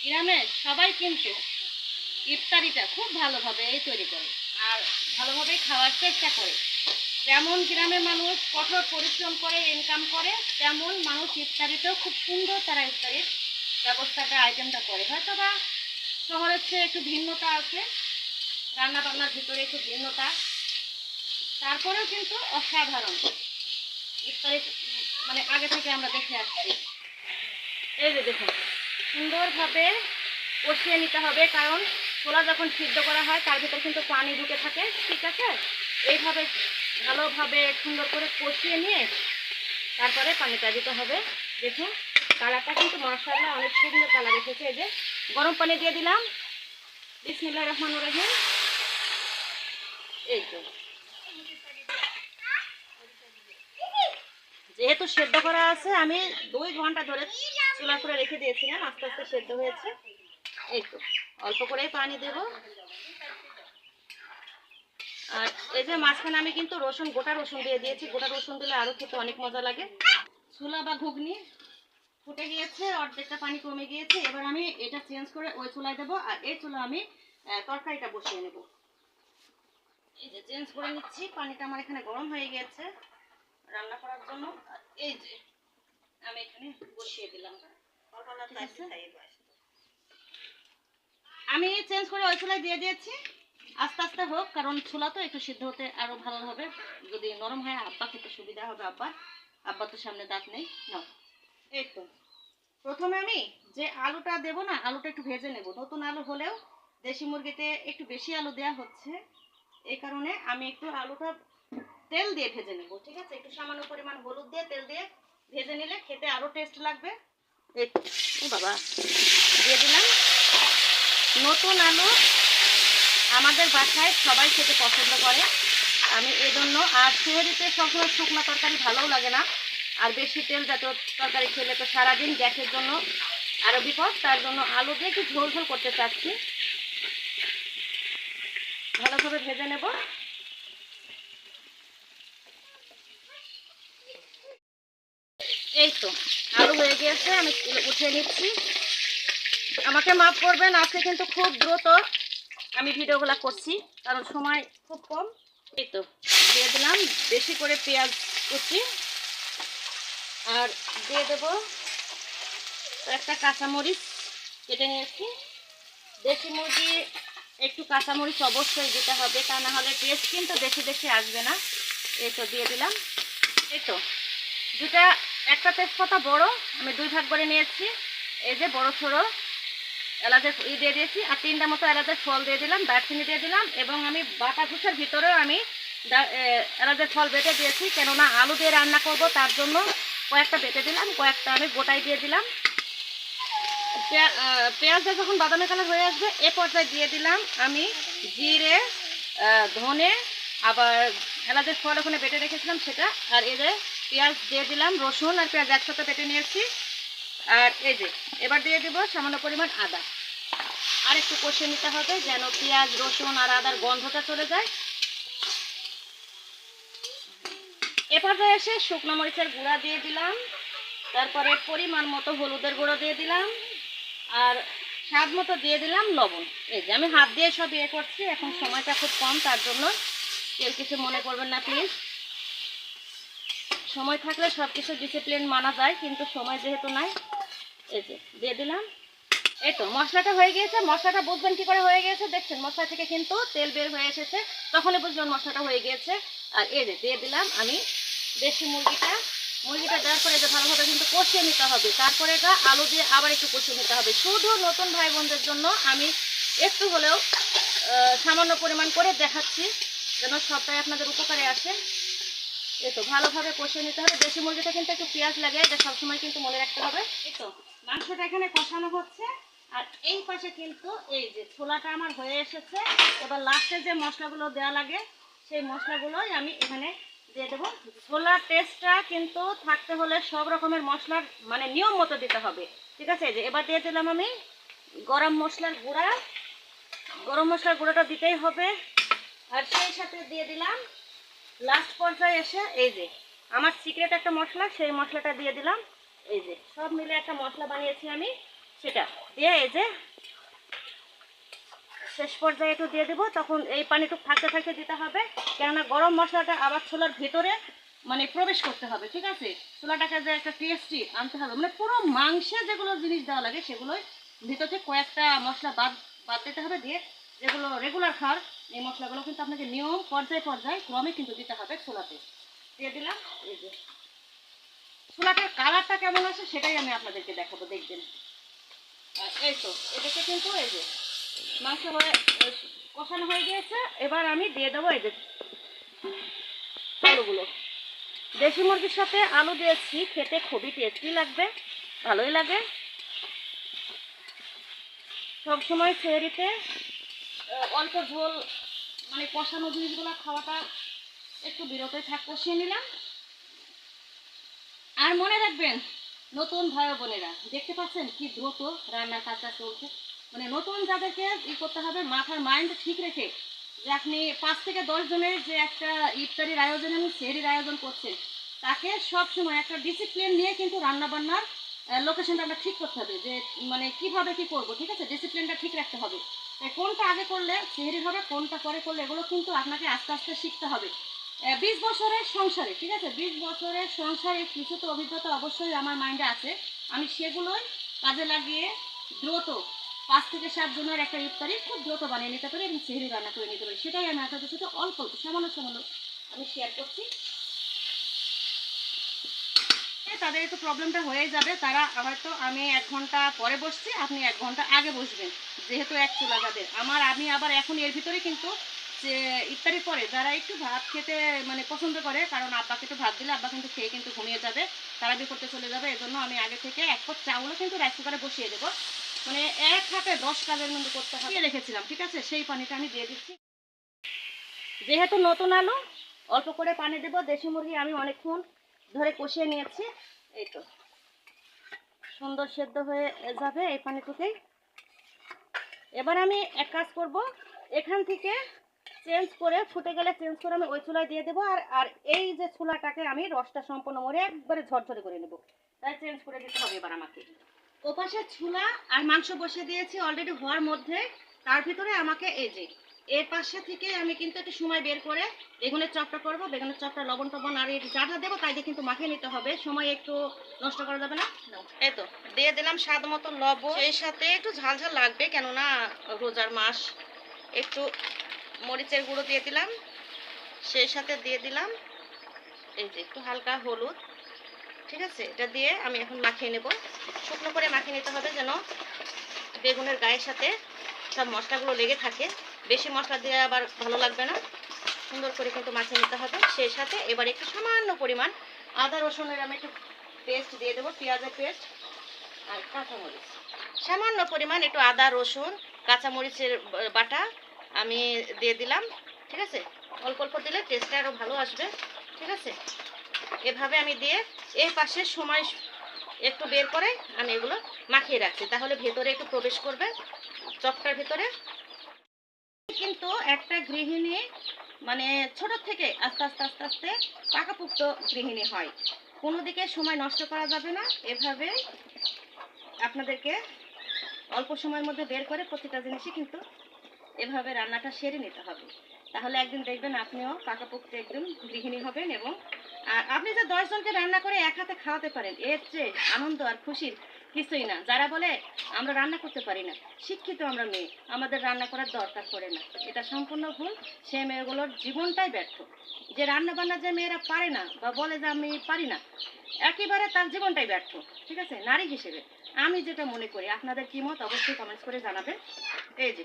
গ্রামে সবাই কিন্তু ইফতারিটা খুব ভালোভাবে এই তৈরি করে। আর ভালোভাবে খাওয়ার চেষ্টা করে। যেমন গ্রামের মানুষ কঠোর পরিশ্রম করে ইনকাম করে, তেমন মানুষ ইফতারিতেও খুব সুন্দর তারা ইফতারির ব্যবস্থাটা আয়োজনটা করে। হয়তো বা শহরের চেয়ে একটু ভিন্নতা আছে, রান্না বান্নার ভিতরে একটু ভিন্নতা, তারপরেও কিন্তু অসাধারণ ইফতারি মানে আগে থেকে আমরা দেখে আসছি। এই যে দেখুন, সুন্দরভাবে কষিয়ে নিতে হবে, কারণ ছোলা যখন সিদ্ধ করা হয় তার ভিতরে কিন্তু পানি ঢুকে থাকে, ঠিক আছে? এইভাবে ভালোভাবে সুন্দর করে কষিয়ে নিয়ে তারপরে পানিটা দিতে হবে। দেখুন কালারটা কিন্তু মাশাআল্লাহ অনেক সুন্দর কালার এসেছে। এই যে গরম পানি দিয়ে দিলাম, বিসমিল্লাহির রহমানির রহিম। এই তো, যেহেতু সেদ্ধ করা আছে আমি 2 ঘন্টা ধরে চুলার করে রেখে দিয়েছিলাম, আস্তে আস্তে সেদ্ধ হয়েছে। এই তো অল্প করেই পানি দেব। আর এই যে মাঝখানে আমি কিন্তু রসুন, গোটা রসুন দিয়ে দিয়েছি। গোটা রসুন দিলে আরো খেতে অনেক মজা লাগে। ছোলা বা ঘুগনি ফুটে গিয়েছে, অর্ধেকটা পানি কমে গিয়েছে। এবার আমি এটা চেঞ্জ করে ওই চুলায় দেবো, আর এই চুলা আমি তরকারিটা বসিয়ে নেব। এই যে চেঞ্জ করে নিচ্ছি, পানিটা আমার এখানে গরম হয়ে গেছে রান্না করার জন্য। আর এই যে আমি এখানে বসিয়ে দিলাম। ঠিক আছে? আমি চেঞ্জ করে ওই চুলায় দিয়ে দিয়েছি, আস্তে আস্তে হোক, কারণ ছোলা তো একটু সিদ্ধ হতে আরো ভালো হবে। যদি নরম হয় আব্বা খেতে সুবিধা হবে। আব্বা তো সামনে দাঁত নেই না। এই তো প্রথমে আমি যে আলুটা দেবো না, আলুটা একটু ভেজে নেব। নতুন আলু হলেও দেশি মুরগিতে একটু বেশি আলু দেওয়া হচ্ছে, এই কারণে আমি একটু আলুটা তেল দিয়ে ভেজে নেব। ঠিক আছে? একটু সামান্য পরিমাণ হলুদ দিয়ে তেল দিয়ে ভেজে নিলে খেতে আরো টেস্ট লাগবে। এই বাবা দিয়ে দিলাম নতুন আলু। আমাদের বাসায় সবাই খেতে পছন্দ করে, আমি এজন্য। আর সেহরিতে সবসময় শুকনো তরকারি ভালোও লাগে না, আর বেশি তেল জাতীয় তরকারি খেলে তো সারাদিন গ্যাসের জন্য আরো বিপদ। তার জন্য আলু দিয়ে একটু ঝোল ঝোল করতে চাচ্ছি। ভালোভাবে ভেজে নেব। এই তো আলু হয়ে গিয়েছে, আমি উঠিয়ে নিচ্ছি। আমাকে মাফ করবেন, আজকে কিন্তু খুব দ্রুত আমি ভিডিওগুলো করছি, কারণ সময় খুব কম। এই তো দিয়ে দিলাম বেশি করে পেঁয়াজ কুচি, আর দিয়ে দেবো একটা কাঁচামরিচ কেটে নিয়েছি। দেশি মুরগি একটু কাঁচামরিচ অবশ্যই দিতে হবে, তা না হলে টেস্ট কিন্তু বেশি বেশি আসবে না। এই তো দিয়ে দিলাম। এই তো একটা তেজপাতা বড় আমি 2 ভাগ করে নিয়েছি। এই যে বড় ছোট এলাচের দিয়ে দিয়েছি, আর 3টা মতো এলাচের ফল দিয়ে দিলাম, দারচিনি দিয়ে দিলাম, এবং আমি বাটা ঘুষের ভিতরেও আমি এলাচের ফল বেটে দিয়েছি, কেননা আলু দিয়ে রান্না করব তার জন্য। কয়েকটা বেটে দিলাম, কয়েকটা আমি গোটাই দিয়ে দিলাম। পেঁয়াজটা যখন বাদামি কালার হয়ে আসবে এ পর্যায়ে দিয়ে দিলাম আমি জিরে, ধনে, আবার এলাচের ফল ওখানে বেটে রেখেছিলাম সেটা। আর এই যে পেঁয়াজ দিয়ে দিলাম, রসুন আর পেঁয়াজ একসাথে বেটে নিয়েছি। আর এই যে এবার দিয়ে দিব সামান্য পরিমাণ আদা। আর একটু কষিয়ে নিতে হবে যেন পেঁয়াজ, রসুন আর আদার গন্ধটা চলে যায়। এ পর্যায়ে এসে শুকনো মরিচের গুঁড়া দিয়ে দিলাম, তারপরে পরিমাণ মতো হলুদের গুঁড়ো দিয়ে দিলাম, আর স্বাদ মতো দিয়ে দিলাম লবণ। এই যে আমি হাত দিয়ে সব ইয়ে করছি, এখন সময়টা খুব কম, তার জন্য কেউ কিছু মনে করবেন না প্লিজ। সময় থাকলে সব কিছু ডিসিপ্লিন মানা যায়, কিন্তু সময় যেহেতু নাই। এই যে দিয়ে দিলাম। এই তো মশলাটা হয়ে গিয়েছে। মশলাটা বুঝবেন কি করে হয়ে গিয়েছে, দেখছেন মশলা থেকে কিন্তু তেল বের হয়ে এসেছে, তখনই বুঝবেন মশলাটা হয়ে গিয়েছে। আর এই যে দিয়ে দিলাম আমি দেশি মুরগিটা দেওয়ার পরে যে ভালোভাবে কিন্তু কষিয়ে নিতে হবে, তারপরে এটা আলু দিয়ে আবার একটু কষিয়ে নিতে হবে। শুধু নতুন ভাই বোনদের জন্য আমি একটু হলেও সামান্য পরিমাণ করে দেখাচ্ছি, যেন সবটাই আপনাদের উপকারে আসে। এই তো ভালোভাবে কষিয়ে নিতে হবে। দেশি মুরগিটা কিন্তু একটু পেঁয়াজ লাগে, এটা সবসময় কিন্তু মনে রাখতে হবে। এই তো মাংসটা এখানে কষানো হচ্ছে, আর এই পাশে কিন্তু এই যে ছোলাটা আমার হয়ে এসেছে। এবার লাস্টে যে মশলাগুলো দেওয়া লাগে সেই মশলাগুলোই আমি এখানে দিয়ে দেবো। ছোলার টেস্টটা কিন্তু থাকতে হলে সব রকমের মশলার মানে নিয়ম মতো দিতে হবে, ঠিক আছে? যে এবার দিয়ে দিলাম আমি গরম মশলার গুঁড়া। গরম মশলার গুঁড়োটা দিতেই হবে, আর সেই সাথে দিয়ে দিলাম লাস্ট পর্যায়ে এসে এই যে আমার সিক্রেট একটা মশলা, সেই মশলাটা দিয়ে দিলাম। এই যে সব মিলে একটা মশলা বানিয়েছি আমি, সেটা দিয়ে এই যে শেষ পর্যায়ে একটু দিয়ে দেবো, তখন এই পানিটুক থাকতে থাকতে দিতে হবে, কেননা গরম মশলাটা আবার ছোলার ভিতরে মানে প্রবেশ করতে হবে, ঠিক আছে। ছোলাটাকে যে একটা টেস্টি আনতে হবে, মানে পুরো মাংসে যেগুলো জিনিস দেওয়া লাগে সেগুলোই ভিতর থেকে কয়েকটা মশলা বাদ বাদ দিতে হবে, দিয়ে যেগুলো রেগুলার খাওয়ার এই মশলাগুলো কিন্তু আপনাকে নিয়ম পর্যায়ে পর্যায়ে ক্রমে কিন্তু দিতে হবে ছোলাতে। দিয়ে দিলাম। এই যে ছোলাটার কালারটা কেমন আছে সেটাই আমি আপনাদেরকে দেখাবো, দেখবেন। আর এই তো এদিকে কিন্তু এই যে মাংস হয়ে কষানো হয়ে গিয়েছে। এবার আমি দিয়ে দেবো এই যে আলুগুলো। দেশি মুরগির সাথে আলু দিয়েছি, খেতে খুবই টেস্টি লাগবে, ভালোই লাগে। সবসময় সেহরিতে অল্প ঝোল মানে কষানো জিনিসগুলো খাওয়াটা একটু বিরতই থাক, কষিয়ে নিলাম। আর মনে রাখবেন নতুন ভাই বোনেরা, দেখতে পাচ্ছেন কি দ্রুত রান্নার কাজটা চলছে, মানে নতুন যাদেরকে করতে হবে মাথার মাইন্ড ঠিক রেখে যে আপনি 5 থেকে 10 জনের যে একটা ইফতারির আয়োজন এবং সেহরির আয়োজন করছেন, তাকে সব সময় একটা ডিসিপ্লিন নিয়ে কিন্তু রান্না বান্নার লোকেশনটা আমরা ঠিক করতে হবে, যে মানে কিভাবে কি করব, ঠিক আছে, ডিসিপ্লিনটা ঠিক রাখতে হবে। তাই কোনটা আগে করলে সেহরি হবে, কোনটা পরে করলে, এগুলো কিন্তু আপনাকে আস্তে আস্তে শিখতে হবে। 20 বছরের সংসারে, ঠিক আছে, 20 বছরের সংসারে কিছু তো অভিজ্ঞতা অবশ্যই আমার মাইন্ডে আছে, আমি সেগুলোই কাজে লাগিয়ে দ্রুত 5 থেকে 7 জনের একটা ইফতারি খুব দ্রুত বানিয়ে নিতে পারি এবং সেহরি রান্না করে নিতে পারি। সেটাই আমি আপনাদের সাথে অল্প অল্প সামান্য সামান্য আমি শেয়ার করছি। তাদের একটু প্রবলেমটা হয়ে যাবে, তারা হয়তো আমি 1 ঘন্টা পরে বসছি, আপনি 1 ঘন্টা আগে বসবেন, যেহেতু এক চুলা যাদের। আমি আবার এখন এর ভিতরে কিন্তু যে ইফতারির পরে যারা একটু ভাত খেতে মানে পছন্দ করে, কারণ আব্বাকে একটু ভাত দিলে আব্বা কিন্তু খেয়ে কিন্তু ঘুমিয়ে যাবে, তারাবি করতে চলে যাবে, এজন্য আমি আগে থেকে 1 পট চাউলও কিন্তু রাইস কুকারে বসিয়ে দেবো, মানে এক হাতে 10 কাজের মধ্যে করতে হবে। রেখেছিলাম, ঠিক আছে, সেই পানিটা আমি দিয়ে দিচ্ছি। যেহেতু নতুন আলু অল্প করে পানি দেবো। দেশি মুরগি আমি অনেকক্ষণ ধরে কষিয়ে নিয়েছি, এই তো সুন্দর সেদ্ধ হয়ে যাবে এই পানিটুকুই। এবার আমি এক কাজ করব, এখান থেকে চেঞ্জ করে ফুটে গেলে চেঞ্জ করে আমি ওই চুলায় দিয়ে দেবো। আর এই যে চুলাটাকে আমি রসটা সম্পূর্ণ মরে একবারে ঝরঝরে করে নেব, তাই চেঞ্জ করে দিতে হবে এবার আমাকে। ওপাশে চুলা আর মাংস বসিয়ে দিয়েছি অলরেডি হওয়ার মধ্যে, তার ভিতরে আমাকে এই যে এর পাশে থেকে আমি কিন্তু একটু সময় বের করে বেগুনের চপটা করবো। বেগুনের চপটা লবণ টবণ আর যা যা দেবো তাই দিয়ে কিন্তু মাখিয়ে নিতে হবে, সময় একটু নষ্ট করা যাবে না। এই তো দিয়ে দিলাম স্বাদ মতো লবণ, সেই সাথে একটু ঝাল ঝাল লাগবে কেননা রোজার মাস। একটু মরিচের গুঁড়ো দিয়ে দিলাম, সেই সাথে দিয়ে দিলাম এই যে একটু হালকা হলুদ, ঠিক আছে। এটা দিয়ে আমি এখন মাখিয়ে নেব, শুকনো করে মাখিয়ে নিতে হবে যেন বেগুনের গায়ের সাথে সব মশলাগুলো লেগে থাকে। বেশি মশলা দিয়ে আবার ভালো লাগবে না, সুন্দর করে কিন্তু মাখিয়ে নিতে হবে। সেই সাথে এবার একটু সামান্য পরিমাণ আদা রসুনের আমি একটু পেস্ট দিয়ে দেবো, পেঁয়াজের পেস্ট আর কাঁচামরিচ, সামান্য পরিমাণ একটু আদা রসুন কাঁচামরিচের বাটা আমি দিয়ে দিলাম, ঠিক আছে। অল্প অল্প দিলে টেস্টটা আরও ভালো আসবে, ঠিক আছে। এভাবে আমি দিয়ে এই পাশে সময় একটু বের করে আমি এগুলো মাখিয়ে রাখছি, তাহলে ভেতরে একটু প্রবেশ করবে চপটার ভেতরে। কিন্তু একটা গৃহিণী মানে ছোট থেকে আস্তে আস্তে আস্তে আস্তে পাকাপোক্ত গৃহিণী হয়, কোনো দিকে সময় নষ্ট করা যাবে না। এভাবে আপনাদেরকে অল্প সময়ের মধ্যে বের করে প্রতিটা জিনিসই কিন্তু এভাবে রান্নাটা সেরে নিতে হবে, তাহলে একদিন দেখবেন আপনিও পাকাপোক্ত একদম গৃহিণী হবেন। এবং আপনি যে 10 জনকে রান্না করে এক হাতে খাওয়াতে পারেন, এর চেয়ে আনন্দ আর খুশির কিছুই না। যারা বলে আমরা রান্না করতে পারি না, শিক্ষিত আমরা মেয়ে, আমাদের রান্না করার দরকার পড়ে না, এটা সম্পূর্ণ ভুল। সে মেয়েগুলোর জীবনটাই ব্যর্থ। যে রান্না বান্না যে মেয়েরা পারে না বা বলে যে আমি পারি না, একেবারে তার জীবনটাই ব্যর্থ, ঠিক আছে। নারী হিসেবে আমি যেটা মনে করি, আপনাদের কি মত অবশ্যই কমেন্টস করে জানাবেন। এই যে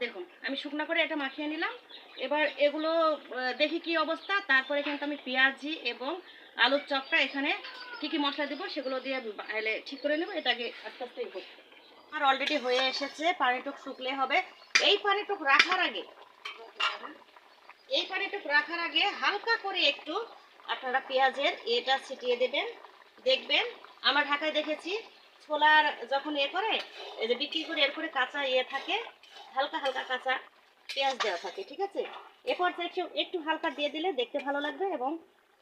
দেখুন আমি শুকনো করে এটা মাখিয়ে নিলাম, এবার এগুলো দেখি কি অবস্থা। তারপরে কিন্তু আমি পেঁয়াজি এবং আলুর চপটা এখানে কি কি মশলা দেবো সেগুলো দিয়ে ঠিক করে নেবো। এটাকে আস্তে আস্তে হোক। আর অলরেডি হয়ে এসেছে, পানিটুক শুকলে হবে। এই পানিটুক রাখার আগে হালকা করে একটু আপনারা পেঁয়াজের এটা ছিটিয়ে দেবেন। দেখবেন আমার ঢাকায় দেখেছি ছোলার যখন করে এই যে বিক্রি করে এরপরে কাঁচা থাকে, হালকা হালকা কাঁচা পেঁয়াজ দেওয়া থাকে, ঠিক আছে। এরপর একটু হালকা দিয়ে দিলে দেখতে ভালো লাগবে এবং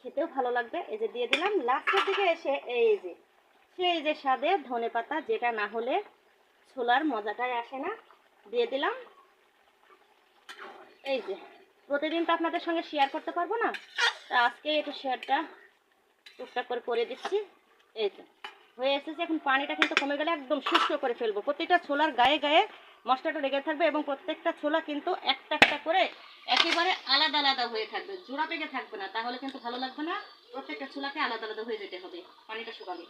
খেতেও ভালো লাগবে। এই যে দিয়ে দিলাম। লাস্টের দিকে এসে এই যে সেই যে স্বাদে ধনেপাতা, যেটা না হলে ছোলার মজাটাই আসে না, দিয়ে দিলাম। এই যে প্রতিদিন তো আপনাদের সঙ্গে শেয়ার করতে পারবো না, তা আজকে একটু শেয়ারটা টুকটাক করে করে দিচ্ছি। এই যে হয়ে এসেছে। এখন পানিটা কিন্তু কমে গেলে একদম শুষ্ক করে ফেলবো। প্রত্যেকটা ছোলার গায়ে গায়ে মশলাটা লেগে থাকবে এবং প্রত্যেকটা ছোলা কিন্তু একটা একটা করে একেবারে আলাদা আলাদা হয়ে থাকবে, জোড়া পেকে থাকবে না, তাহলে কিন্তু ভালো লাগবে না। প্রত্যেকটা ছোলাকে আলাদা আলাদা হয়ে যেতে হবে পানিটা শুকালে।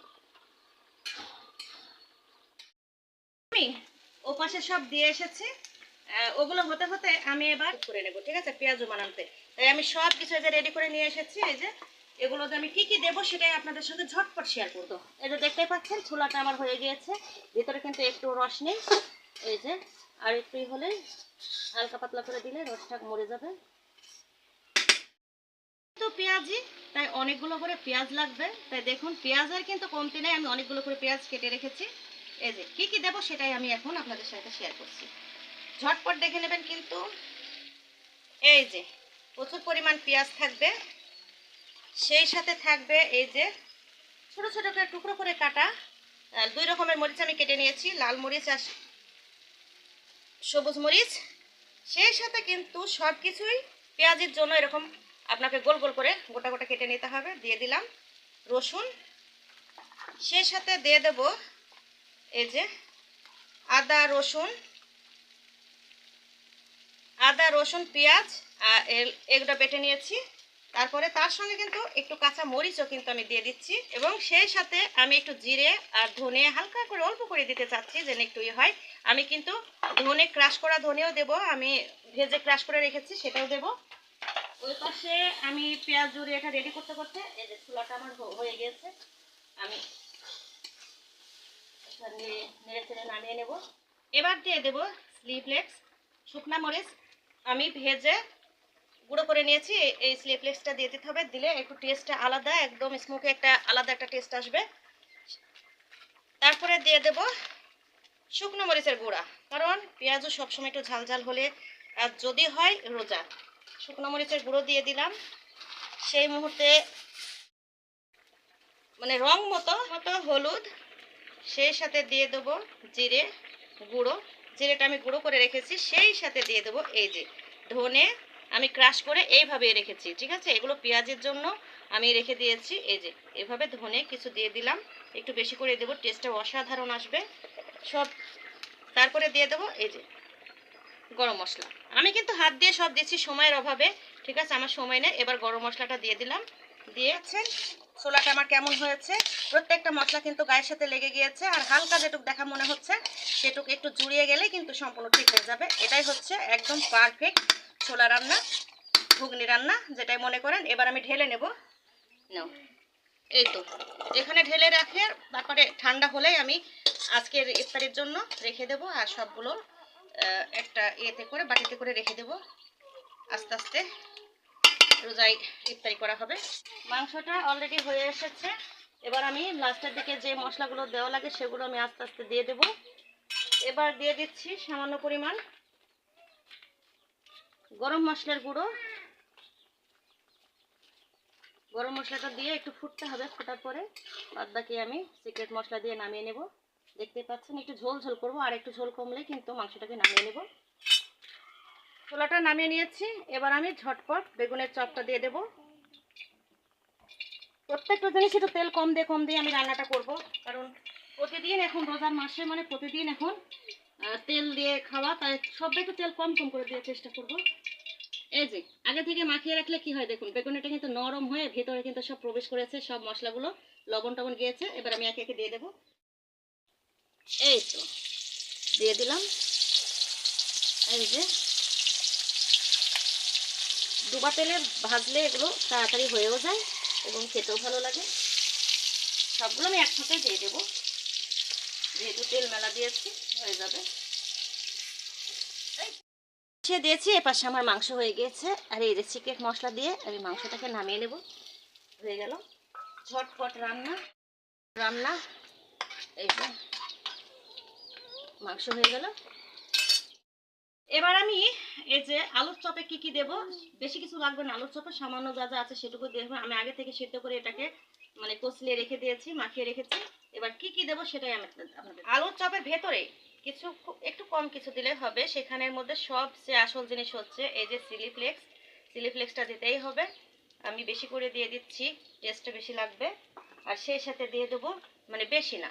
আমি ওপাশে সব দিয়ে এসেছি, ওগুলো হতে হতে আমি এবার করে নেব, ঠিক আছে, পেঁয়াজও বানাতে। তাই আমি সব কিছু এই যে রেডি করে নিয়ে এসেছি। এই যে এগুলোতে আমি কি কি দেবো সেটাই আপনাদের সঙ্গে ঝটপট শেয়ার করবো। এই যে দেখতেই পাচ্ছেন ছোলাটা আমার হয়ে গিয়েছে, ভিতরে কিন্তু একটু রস নেই। এই যে আর একটুই হলে হালকা পাতলা করে দিলে রসটা মরে যাবে। তো পেঁয়াজি, তাই অনেকগুলো করে পেঁয়াজ লাগবে। তাই দেখুন পেঁয়াজের কিন্তু কমতি নেই, আমি অনেকগুলো করে পেঁয়াজ কেটে রেখেছি। এই যে কি কি দেবো সেটাই আমি এখন আপনাদের সাথে শেয়ার করছি, ঝটপট দেখে নেবেন কিন্তু। এই যে প্রচুর পরিমাণ পেঁয়াজ থাকবে, সেই সাথে থাকবে এই যে ছোট ছোট করে টুকরো করে কাটা 2 রকমের মরিচ আমি কেটে নিয়েছি, লাল মরিচ আর সবুজ মরিচ। সেই সাথে কিন্তু সব কিছুই পেঁয়াজের জন্য এরকম আপনাকে গোল গোল করে গোটা গোটা কেটে নিতে হবে। দিয়ে দিলাম রসুন, সেই সাথে দিয়ে দেব এই যে আদা রসুন পেঁয়াজ এগুলো বেটে নিয়েছি। তারপরে তার সঙ্গে কিন্তু একটু কাঁচা মরিচও কিন্তু আমি দিয়ে দিচ্ছি, এবং সেই সাথে আমি একটু জিরে আর ধনে হালকা করে অল্প করে দিতে চাচ্ছি যেন একটু হয়। আমি কিন্তু ধনে ক্রাশ করা ধনেও দেব, আমি ভেজে ক্রাশ করে রেখেছি সেটাও দেব। ওই পাশে আমি পেঁয়াজ জুড়ে এটা রেডি করতে করতে এই যে ছোলাটা আমার হয়ে গিয়েছে, আমি নেড়ে চেড়ে নামিয়ে নেব। এবার দিয়ে দেব স্লিভলেক্স শুকনা মরিচ, আমি ভেজে গুঁড়ো করে নিয়েছি। এই স্লিভলেক্সটা দিয়ে দিতে হবে, দিলে একটু টেস্টটা আলাদা, একদম স্মোকি একটা আলাদা একটা টেস্ট আসবে। তারপরে দিয়ে দেব শুকনো মরিচের গুঁড়া, কারণ পেঁয়াজও সবসময় একটু ঝাল ঝাল হলে আর যদি হয় রোজা। শুকনো মরিচের গুঁড়ো দিয়ে দিলাম। সেই মুহূর্তে মানে রং মতো মতো হলুদ, সেই সাথে দিয়ে দেবো জিরে গুঁড়ো, জিরেটা আমি গুঁড়ো করে রেখেছি। সেই সাথে দিয়ে দেবো এই যে ধনে, আমি ক্রাশ করে এইভাবে রেখেছি, ঠিক আছে, এগুলো পেঁয়াজের জন্য আমি রেখে দিয়েছি। এই যে এভাবে ধনে কিছু দিয়ে দিলাম, একটু বেশি করে দেবো, টেস্টটা অসাধারণ আসবে সব। তারপরে দিয়ে দেবো এই যে গরম মশলা, আমি কিন্তু হাত দিয়ে সব দিচ্ছি সময়ের অভাবে, ঠিক আছে, আমার সময় নেই। এবার গরম মশলাটা দিয়ে দিলাম, দিয়েছেন ছোলাটা আমার কেমন হয়েছে, প্রত্যেকটা মশলা কিন্তু গায়ের সাথে লেগে গিয়েছে, আর হালকা যেটুক দেখা মনে হচ্ছে সেটুকু একটু জুড়িয়ে গেলে কিন্তু সম্পূর্ণ ঠিক হয়ে যাবে। এটাই হচ্ছে একদম পারফেক্ট ছোলা রান্না, ঘুগনি রান্না যেটাই মনে করেন। এবার আমি ঢেলে নেব। নাও, এই তো এখানে ঢেলে রাখে, তারপরে ঠান্ডা হলেই আমি আজকের ইফতারের জন্য রেখে দেব, আর সবগুলো একটা এতে করে বাটিতে করে রেখে দেব। আস্তে আস্তে রোজাই ইফতারি করা হবে। মাংসটা অলরেডি হয়ে এসেছে, এবার আমি লাস্টের দিকে যে মশলাগুলো দেওয়া লাগে সেগুলো আমি আস্তে আস্তে দিয়ে দেব। এবার দিয়ে দিচ্ছি সামান্য পরিমাণ গরম মশলার গুঁড়ো। গরম মশলাটা দিয়ে একটু ফুটতে হবে, ফোটার পরে বাদ বাকি আমি সিক্রেট মশলা দিয়ে নামিয়ে নেব। দেখতে পাচ্ছেন একটু ঝোল ঝোল করবো, আর একটু ঝোল কমলে কিন্তু মাংসটাকে নামিয়ে নেব। ছোলাটা নামিয়ে নিয়েছি, এবার আমি ঝটপট বেগুনের চপটা দিয়ে দেব। প্রত্যেকটা জিনিস একটু তেল কম দিয়ে আমি রান্নাটা করব, কারণ প্রতিদিন এখন রোজার মাসে মানে প্রতিদিন এখন তেল দিয়ে খাওয়া, তাই সব একটু তেল কম করে দেওয়ার চেষ্টা করব। এই যে আগে থেকে মাখিয়ে রাখলে কি হয় দেখুন, বেগুনটা কিন্তু নরম হয়ে ভেতরে কিন্তু সব প্রবেশ করেছে, সব মশলাগুলো লবণ টবণ গিয়েছে। এবার আমি একে একে দিয়ে দেব। এই তো দিয়ে দিলাম। এই যে ডুবা তেলে ভাজলে এগুলো তাড়াতাড়ি হয়েও যায় এবং খেতেও ভালো লাগে। সবগুলো আমি একসাথে দিয়ে দেবো, যেহেতু তেল মেলা দিয়েছি হয়ে যাবে। দিয়েছি, এপাশে আমার মাংস হয়ে গিয়েছে, আর এই যে সিক্রেট মশলা দিয়ে আমি মাংসটাকে নামিয়ে নেব। হয়ে গেল ঝটপট রান্না। এই যে মাংস হয়ে গেল। এবার আমি এই যে আলুর চপে কি কি দেব, বেশি কিছু লাগবে না, আলুর চপে সামান্য যা যা আছে সেটুকু দেবো। আমি আগে থেকে সিদ্ধ করে এটাকে মানে কচলিয়ে রেখে দিয়েছি, মাখিয়ে রেখেছি। এবার কি কি দেবো সেটাই আমি আপনাদের। আলুর চপের ভেতরে কিছু একটু কম কিছু দিলে হবে। সেখানের মধ্যে সবচেয়ে আসল জিনিস হচ্ছে এই যে চিলি ফ্লেক্সটা দিতেই হবে। আমি বেশি করে দিয়ে দিচ্ছি, টেস্টটা বেশি লাগবে। আর সেই সাথে দিয়ে দেবো, মানে বেশি না,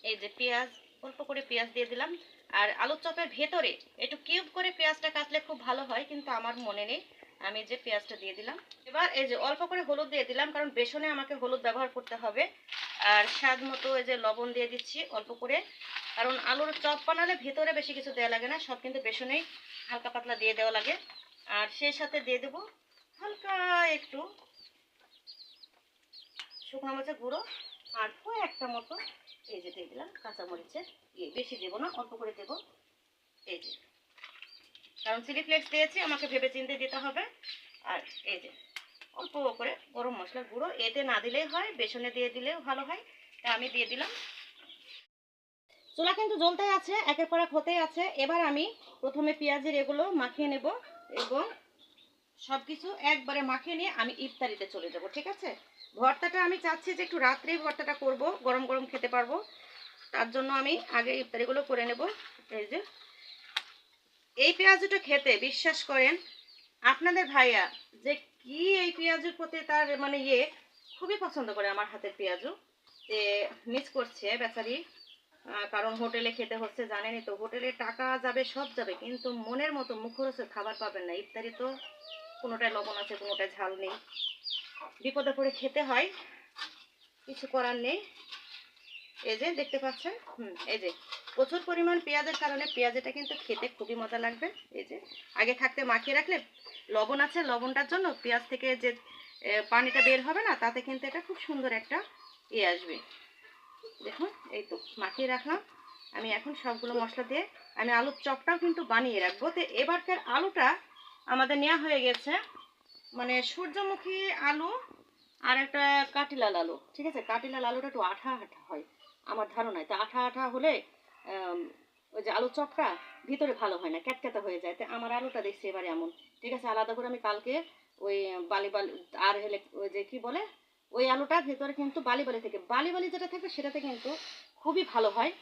এই যে পেঁয়াজ, অল্প করে পেঁয়াজ দিয়ে দিলাম। আর আলুর চপের ভেতরে একটু কিউব করে পেঁয়াজটা কাটলে খুব ভালো হয়, কিন্তু আমার মনে নেই, আমি যে পেঁয়াজটা দিয়ে দিলাম। এবার এই যে অল্প করে হলুদ দিয়ে দিলাম, কারণ বেসনে আমাকে হলুদ ব্যবহার করতে হবে। আর স্বাদ মতো এই যে লবণ দিয়ে দিচ্ছি অল্প করে, কারণ আলুর চপ বানালে ভেতরে বেশি কিছু দেওয়া লাগে না, সব কিন্তু বেসনেই হালকা পাতলা দিয়ে দেওয়া লাগে। আর সেই সাথে দিয়ে দেবো হালকা একটু শুকনো মরিচের গুঁড়ো, আর কয়েকটা মতো এই যে দিয়ে দিলাম কাঁচামরিচের বেশি দেবো না, অল্প করে দেবো। এই যে, কারণ চিলি ফ্লেক্স দিয়েছি, আমাকে ভেবে চিন্তে দিতে হবে। আর এই যে অল্প করে গরম মশলার গুঁড়ো, এতে না দিলেই হয়, বেসনে দিয়ে দিলেও ভালো হয়, তা আমি দিয়ে দিলাম। চুলা কিন্তু জ্বলতেই আছে, একের পর এক হতেই আছে। এবার আমি প্রথমে পেঁয়াজের এগুলো মাখিয়ে নেব, এবং সবকিছু একবারে মাখিয়ে নিয়ে আমি ইফতারিতে চলে যাব। ঠিক আছে, ভর্তাটা আমি চাচ্ছি যে একটু রাত্রেই ভর্তাটা করব, গরম গরম খেতে পারবো, তার জন্য আমি আগে ইফতারিগুলো করে নেব। এই যে এই পেঁয়াজটা খেতে বিশ্বাস করেন আপনাদের ভাইয়া যে কি এই পেঁয়াজের প্রতি তার মানে খুবই পছন্দ করে আমার হাতের পেঁয়াজু, যে মিস করছে বেচারি। কারণ হোটেলে খেতে হচ্ছে, জানেনই তো, হোটেলে টাকা যাবে সব যাবে, কিন্তু মনের মতো মুখরোচক খাবার পাবেন না। ইফতারি তো কোনোটায় লবণ আছে, কোনোটায় ঝাল নেই, বিপদে পড়ে খেতে হয়, কিছু করার নেই। এই যে দেখতে পাচ্ছেন, এই যে প্রচুর পরিমাণ পেঁয়াজের কারণে পেঁয়াজটা কিন্তু খেতে খুবই মজা লাগবে। এই যে আগে থাকতে মাখিয়ে রাখলে লবণ আছে, লবণটার জন্য পেঁয়াজ থেকে যে পানিটা বের হবে না, তাতে কিন্তু এটা খুব সুন্দর একটা আসবে। দেখুন এই তো মাখিয়ে রাখলাম। আমি এখন সবগুলো মশলা দিয়ে আমি আলুর চপটাও কিন্তু বানিয়ে রাখবো। তো এবারকার আলুটা আমাদের নেওয়া হয়ে গেছে, মানে সূর্যমুখী আলু আর একটা কাটিলাল আলু। ঠিক আছে, কাটিলাল আলুটা একটু আঠা আঠা হয় আমার ধারণায়, তা আঠা আঠা হলে ওই যে আলুর চপটা ভিতরে ভালো হয় না, ক্যাটক্যাটা হয়ে যায়। তো আমার আলুটা দেখছি এবারে এমন। ঠিক আছে, আলাদা করে আমি কালকে ওই বালি বালি আর হলে ওই যে কি বলে, ওই আলুটা ভেতরে কিন্তু বালি বালি থেকে, বালি বালি যেটা থাকবে সেটাতে কিন্তু খুবই ভালো হয়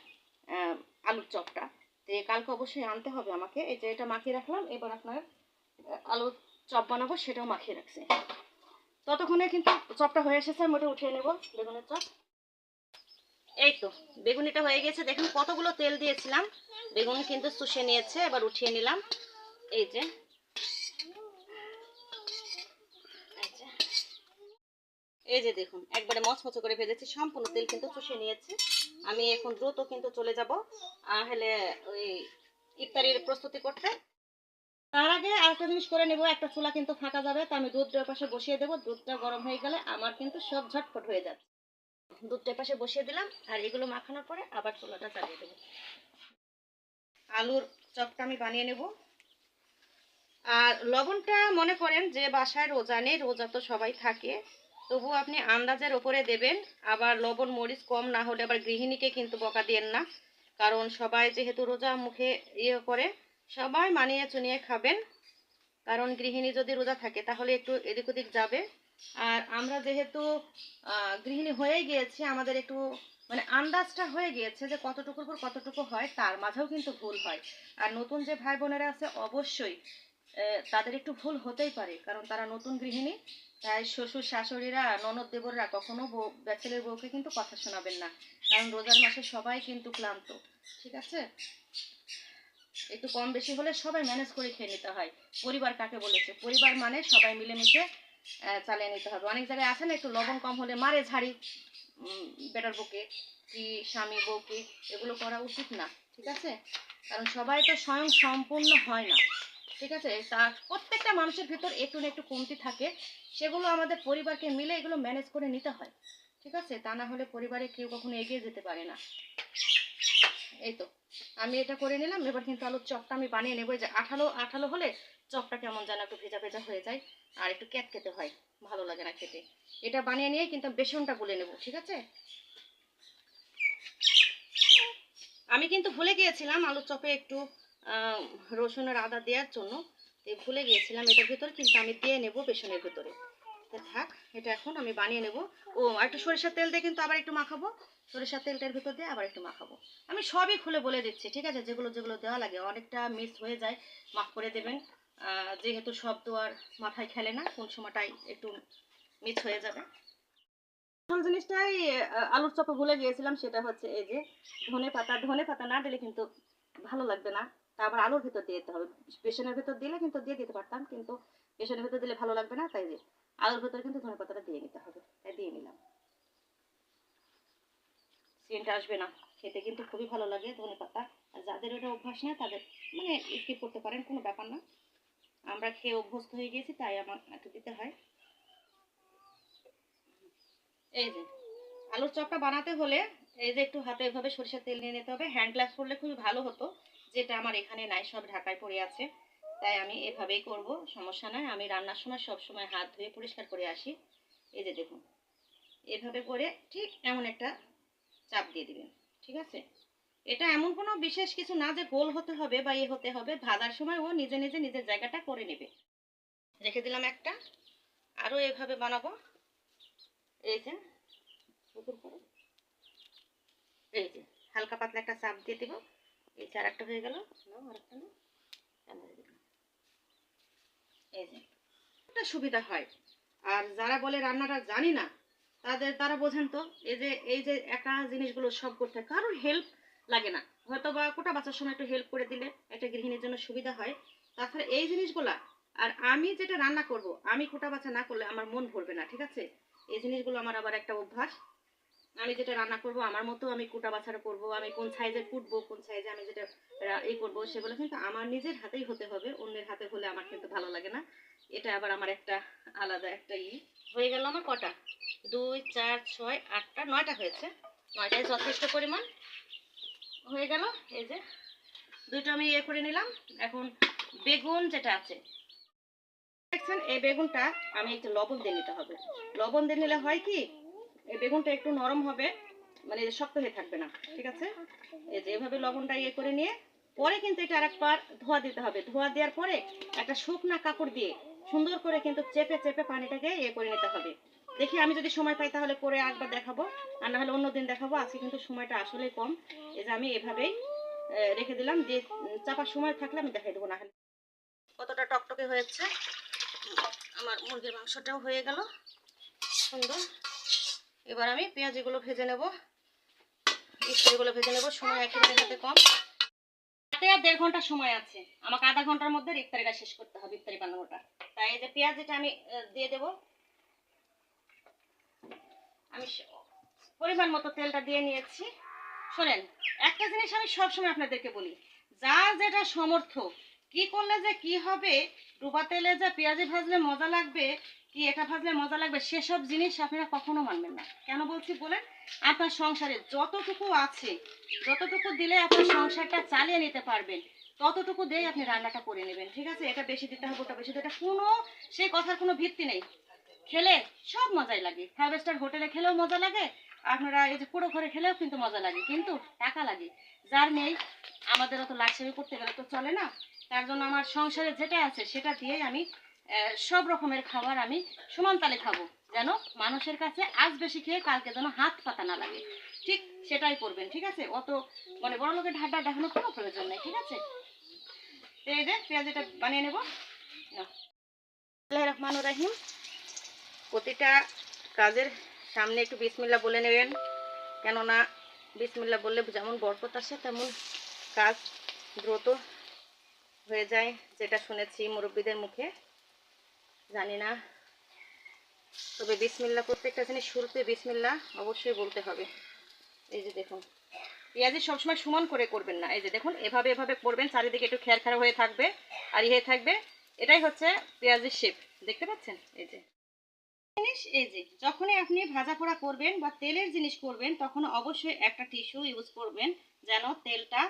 আলুর চপটা। তো কালকে অবশ্যই আনতে হবে আমাকে। এই যে এটা মাখিয়ে রাখলাম, এবার আপনার আলুর চপ বানাবো সেটাও মাখিয়ে রাখছি। ততক্ষণে কিন্তু চপটা হয়ে এসেছে, আমি ওটা উঠিয়ে নেব, বেগুনের চপ। এই তো বেগুনিটা হয়ে গেছে, দেখুন কতগুলো তেল দিয়েছিলাম, বেগুন কিন্তু শুষে নিয়েছে। এবার উঠিয়ে নিলাম। এই যে এই যে দেখুন একবারে মচমচ করে ভেজেছি, সম্পূর্ণ তেল কিন্তু চুষে নিয়েছে। আমি এখন দ্রুত কিন্তু চলে যাব হলে ওই ইফতারির প্রস্তুতি করতে। তার আগে আরেকটা জিনিস করে নেব, একটা চুলা কিন্তু ফাঁকা যাবে, তো আমি দুধটা পাশে বসিয়ে দেবো। দুধটা গরম হয়ে গেলে আমার কিন্তু সব ঝটপট হয়ে যাবে। দুধটা পাশে বসিয়ে দিলাম, আর এগুলো মাখানোর পরে আবার চুলাটা চালিয়ে দেবো। আলুর চপটা আমি বানিয়ে নেব। আর লবণটা মনে করেন যে বাসায় রোজা নেই, রোজা তো সবাই থাকে, তবু আপনি আন্দাজের ওপরে দেবেন। আবার লবণ মরিচ কম না হলে আবার গৃহিণীকে কিন্তু বকা দিয়েন না, কারণ সবাই যেহেতু রোজা মুখে করে, সবাই মানিয়ে চুনিয়ে খাবেন। কারণ গৃহিণী যদি রোজা থাকে তাহলে একটু এদিক ওদিক যাবে। আর আমরা যেহেতু গৃহিণী হয়ে গিয়েছি, আমাদের একটু মানে আন্দাজটা হয়ে গিয়েছে যে কতটুকুর পর কতটুকু হয়, তার মাঝেও কিন্তু ভুল হয়। আর নতুন যে ভাই বোনেরা আছে অবশ্যই তাদের একটু ভুল হতেই পারে, কারণ তারা নতুন গৃহিণী। তাই শ্বশুর শাশুড়িরা ননদ দেবররা কখনো ছেলের বউকে কিন্তু কথা শোনাবেন না, কারণ রোজার মাসে সবাই কিন্তু ক্লান্ত। ঠিক আছে, একটু কম বেশি হলে সবাই ম্যানেজ করে খেয়ে নিতে হয়। পরিবার কাকে বলেছে, পরিবার মানে সবাই মিলেমিশে চালিয়ে নিতে হবে। অনেক জায়গায় আছে না, একটু লবণ কম হলে মারে ঝাড়ি বেটার বউকে কি স্বামী বউকে, এগুলো করা উচিত না। ঠিক আছে, কারণ সবাই তো স্বয়ং সম্পূর্ণ হয় না। ঠিক আছে, তার প্রত্যেকটা মানুষের ভিতর একটু না একটু কমতি থাকে, সেগুলো আমাদের পরিবারকে মিলে এগুলো ম্যানেজ করে নিতে হয়। ঠিক আছে, তা না হলে পরিবারে কেউ কখনো এগিয়ে যেতে পারে না। এই তো আমি এটা করে নিলাম। এবার কিন্তু আলুর চপটা আমি বানিয়ে নেবো। যে আঠালো আঠালো হলে চপটা কেমন যেন একটু ভেজা ভেজা হয়ে যায়, আর একটু ক্যাটকেটে হয়, ভালো লাগে না খেতে। এটা বানিয়ে নিয়ে কিন্তু বেসনটা গুলে নেব। ঠিক আছে, আমি কিন্তু ভুলে গিয়েছিলাম আলুর চপে একটু রসুন আর আদা দেওয়ার জন্য, ভুলে গিয়েছিলাম এটার ভিতরে, কিন্তু আমি দিয়ে নেব বেসনের ভিতরে। থাক, এটা এখন আমি বানিয়ে নেব। ও একটু সরিষার তেল দিয়ে কিন্তু আবার একটু মাখাবো, সরিষার তেলটার ভিতর দিয়ে আবার একটু মাখাবো। আমি সবই খুলে বলে দিচ্ছি, ঠিক আছে? যেগুলো যেগুলো দেওয়া লাগে, অনেকটা মিস হয়ে যায়, মাফ করে দেবেন। যেহেতু সব তো আর মাথায় খেলে না, কোন সময়টাই একটু মিস হয়ে যাবে। আসল জিনিসটাই আলুর চপে ভুলে গিয়েছিলাম, সেটা হচ্ছে এই যে ধনে পাতা না দিলে কিন্তু ভালো লাগবে না। তারপর আলুর ভিতর দিয়ে দিতে হবে। বেসনের ভিতর দিলে কিন্তু দিয়ে দিতে পারতাম, কিন্তু বেসনের ভিতর দিলে ভালো লাগবে না, তাই যে আলুর ভিতর কিন্তু ধনে পাতাটা দিয়ে নিতে হবে, তাই দিয়ে নিলাম। সেন্ট আসবে না, খেতে কিন্তু খুবই ভালো লাগে ধনে পাতা। আর যাদের ওটা অভ্যাস নেই তাদের মানে স্কিপ করতে পারেন, কোনো ব্যাপার না। আমরা খেয়ে অভ্যস্ত হয়ে গেছি, তাই আমার একটু দিতে হয়। এই যে আলুর চপটা বানাতে হলে এই যে একটু হাতে এভাবে সরিষার তেল নিয়ে নিতে হবে। হ্যান্ড গ্লাভস পরলে খুবই ভালো হতো, যেটা আমার এখানে নাই, সব ঢাকায় পড়ে আছে। তাই আমি এভাবেই করব, সমস্যা নাই। আমি রান্নার সময় সব সময় হাত ধুয়ে পরিষ্কার করে আসি। এই যে দেখুন, এভাবে করে ঠিক এমন একটা চাপ দিয়ে দিবেন, ঠিক আছে? এটা এমন কোনো বিশেষ কিছু না যে গোল হতে হবে বা ইয়ে হতে হবে, ভাজার সময় ও নিজে নিজে নিজের জায়গাটা করে নেবে। রেখে দিলাম একটা, আরও এভাবে বানাবো। এই যে উপর করে এই যে হালকা পাতলা একটা চাপ দিয়ে দিব। এই যে আরেকটা হয়ে গেল, নাও আরেকটা নাও, এই যে একটা সুবিধা হয়। আর যারা বলে রান্নাটা জানি না, তারা বোঝেন তো, এই যে একা জিনিসগুলো সব করতে কারোর হেল্প লাগে না, হয়তো বা কোটা বাচ্চার সময় একটু হেল্প করে দিলে একটা গৃহিণীর জন্য সুবিধা হয়। তাছাড়া এই জিনিসগুলা, আর আমি যেটা রান্না করব, আমি কোটা বাচ্চা না করলে আমার মন ভরবে না, ঠিক আছে? এই জিনিসগুলো আমার আবার একটা অভ্যাস। আমি যেটা রান্না করব আমার মতো আমি কুটা বাছাটা করব, আমি কোন সাইজে কুটবো, কোন সাইজে আমি যেটা এই করব, সেগুলো কিন্তু আমার নিজের হাতেই হতে হবে। অন্যের হাতে হলে আমার কিন্তু ভালো লাগে না। এটা আবার আমার একটা আলাদা একটা হয়ে গেল। আমার কটা, 2 4 6 8টা 9টা হয়েছে। 9টায় যথেষ্ট পরিমাণ হয়ে গেল। এই যে দুটো আমি করে নিলাম। এখন বেগুন যেটা আছে দেখছেন, এই বেগুনটা আমি একটু লবণ দিয়ে নিতে হবে। লবণ দিয়ে নিলে হয় কি, এই বেগুনটা একটু নরম হবে, মানে শক্ত হয়ে থাকবে না, ঠিক আছে? এই যে এভাবে লবণটা করে নিয়ে পরে কিন্তু এটা আরেকবার ধোয়া দিতে হবে। ধোয়া দেওয়ার পরে একটা শুকনা কাপড় দিয়ে সুন্দর করে কিন্তু চেপে চেপে পানিটাকে করে নিতে হবে। দেখি আমি যদি সময় পাই তাহলে পরে একবার দেখাবো, আর না হলে অন্যদিন দেখাবো। আজকে কিন্তু সময়টা আসলে কম। এই যে আমি এভাবেই রেখে দিলাম, দিয়ে চাপার সময় থাকলে আমি দেখাই দেবো। না হলে কতটা টকটকে হয়েছে। আমার মুরগির মাংসটাও হয়ে গেল সুন্দর। এবার আমি পেঁয়াজিগুলো ভেজে নেব, ইফতারিগুলো ভেজে নেব। সময় একেবারে হাতে কম, হাতে আর 1.5 ঘন্টা সময় আছে। আমাকে আধা ঘন্টার মধ্যে ইফতারিটা শেষ করতে হবে, ইফতারি বানানোটা। তাই এই যে পেঁয়াজিটা আমি দিয়ে দেব। আমি পরিমাণ মতো তেলটা দিয়ে নিয়েছি। শোনেন, একটা জিনিস আমি সবসময় আপনাদেরকে বলি, যার যেটা সমর্থ, কি করলে যে কি হবে, ডুবা তেলে যে পেঁয়াজি ভাজলে মজা লাগবে, কি এটা ভাজলে মজা লাগবে, সেসব জিনিস আপনারা কখনো মানবেন না। কেন বলছি বলেন? আপনার সংসারে যতটুকু আছে, যতটুকু দিলে আপনার সংসারটা চালিয়ে নিতে পারবেন, ততটুকু দিয়ে আপনি রান্নাটা করে নেবেন, ঠিক আছে? এটা বেশি দিতে হবে, ওটা বেশি দিতে, এটা কোনো সেই কথার কোনো ভিত্তি নেই। খেলে সব মজাই লাগে। 5 স্টার হোটেলে খেলেও মজা লাগে, আপনারা এই যে পুরো ঘরে খেলেও কিন্তু মজা লাগে, কিন্তু টাকা লাগে। যার নেই, আমাদের অত লাক্সারি করতে গেলে তো চলে না। তার জন্য আমার সংসারে যেটা আছে সেটা দিয়েই আমি সব রকমের খাবার আমি সমান তালে খাবো, যেন মানুষের কাছে আজ বেশি খেয়ে কালকে যেন হাত পাতা না লাগে। ঠিক সেটাই করবেন, ঠিক আছে? অত মানে বড় লোকের ঢাড্ডা দেখানোর কোনো প্রয়োজন নেই, ঠিক আছে? এই যে পেঁয়াজিটা বানিয়ে নেব। বিসমিল্লাহির রহমানির রহিম। প্রতিটা কাজের সামনে একটু বিসমিল্লাহ বলে নেবেন, কেননা বিসমিল্লাহ বললে যেমন বরকত আসে, তেমন কাজ দ্রুত হয়ে যায়, যেটা শুনেছি মুরব্বীদের মুখে। জানি না, তবে বিসমিল্লাহ, প্রত্যেকটা জিনিস শুরুতে বিসমিল্লাহ অবশ্যই বলতে হবে। এই যে দেখুন, পেঁয়াজি সবসময় সমান করে করবেন না। এই যে দেখুন, এভাবে এভাবে করবেন, চারিদিকে একটু খেয়ার খাড়া হয়ে থাকবে আর ইয়ে থাকবে। এটাই হচ্ছে পেঁয়াজির শেপ, দেখতে পাচ্ছেন? এই যে জিনিস, এই যে যখনই আপনি ভাজা পোড়া করবেন বা তেলের জিনিস করবেন, তখন অবশ্যই একটা টিস্যু ইউজ করবেন, যেন তেলটা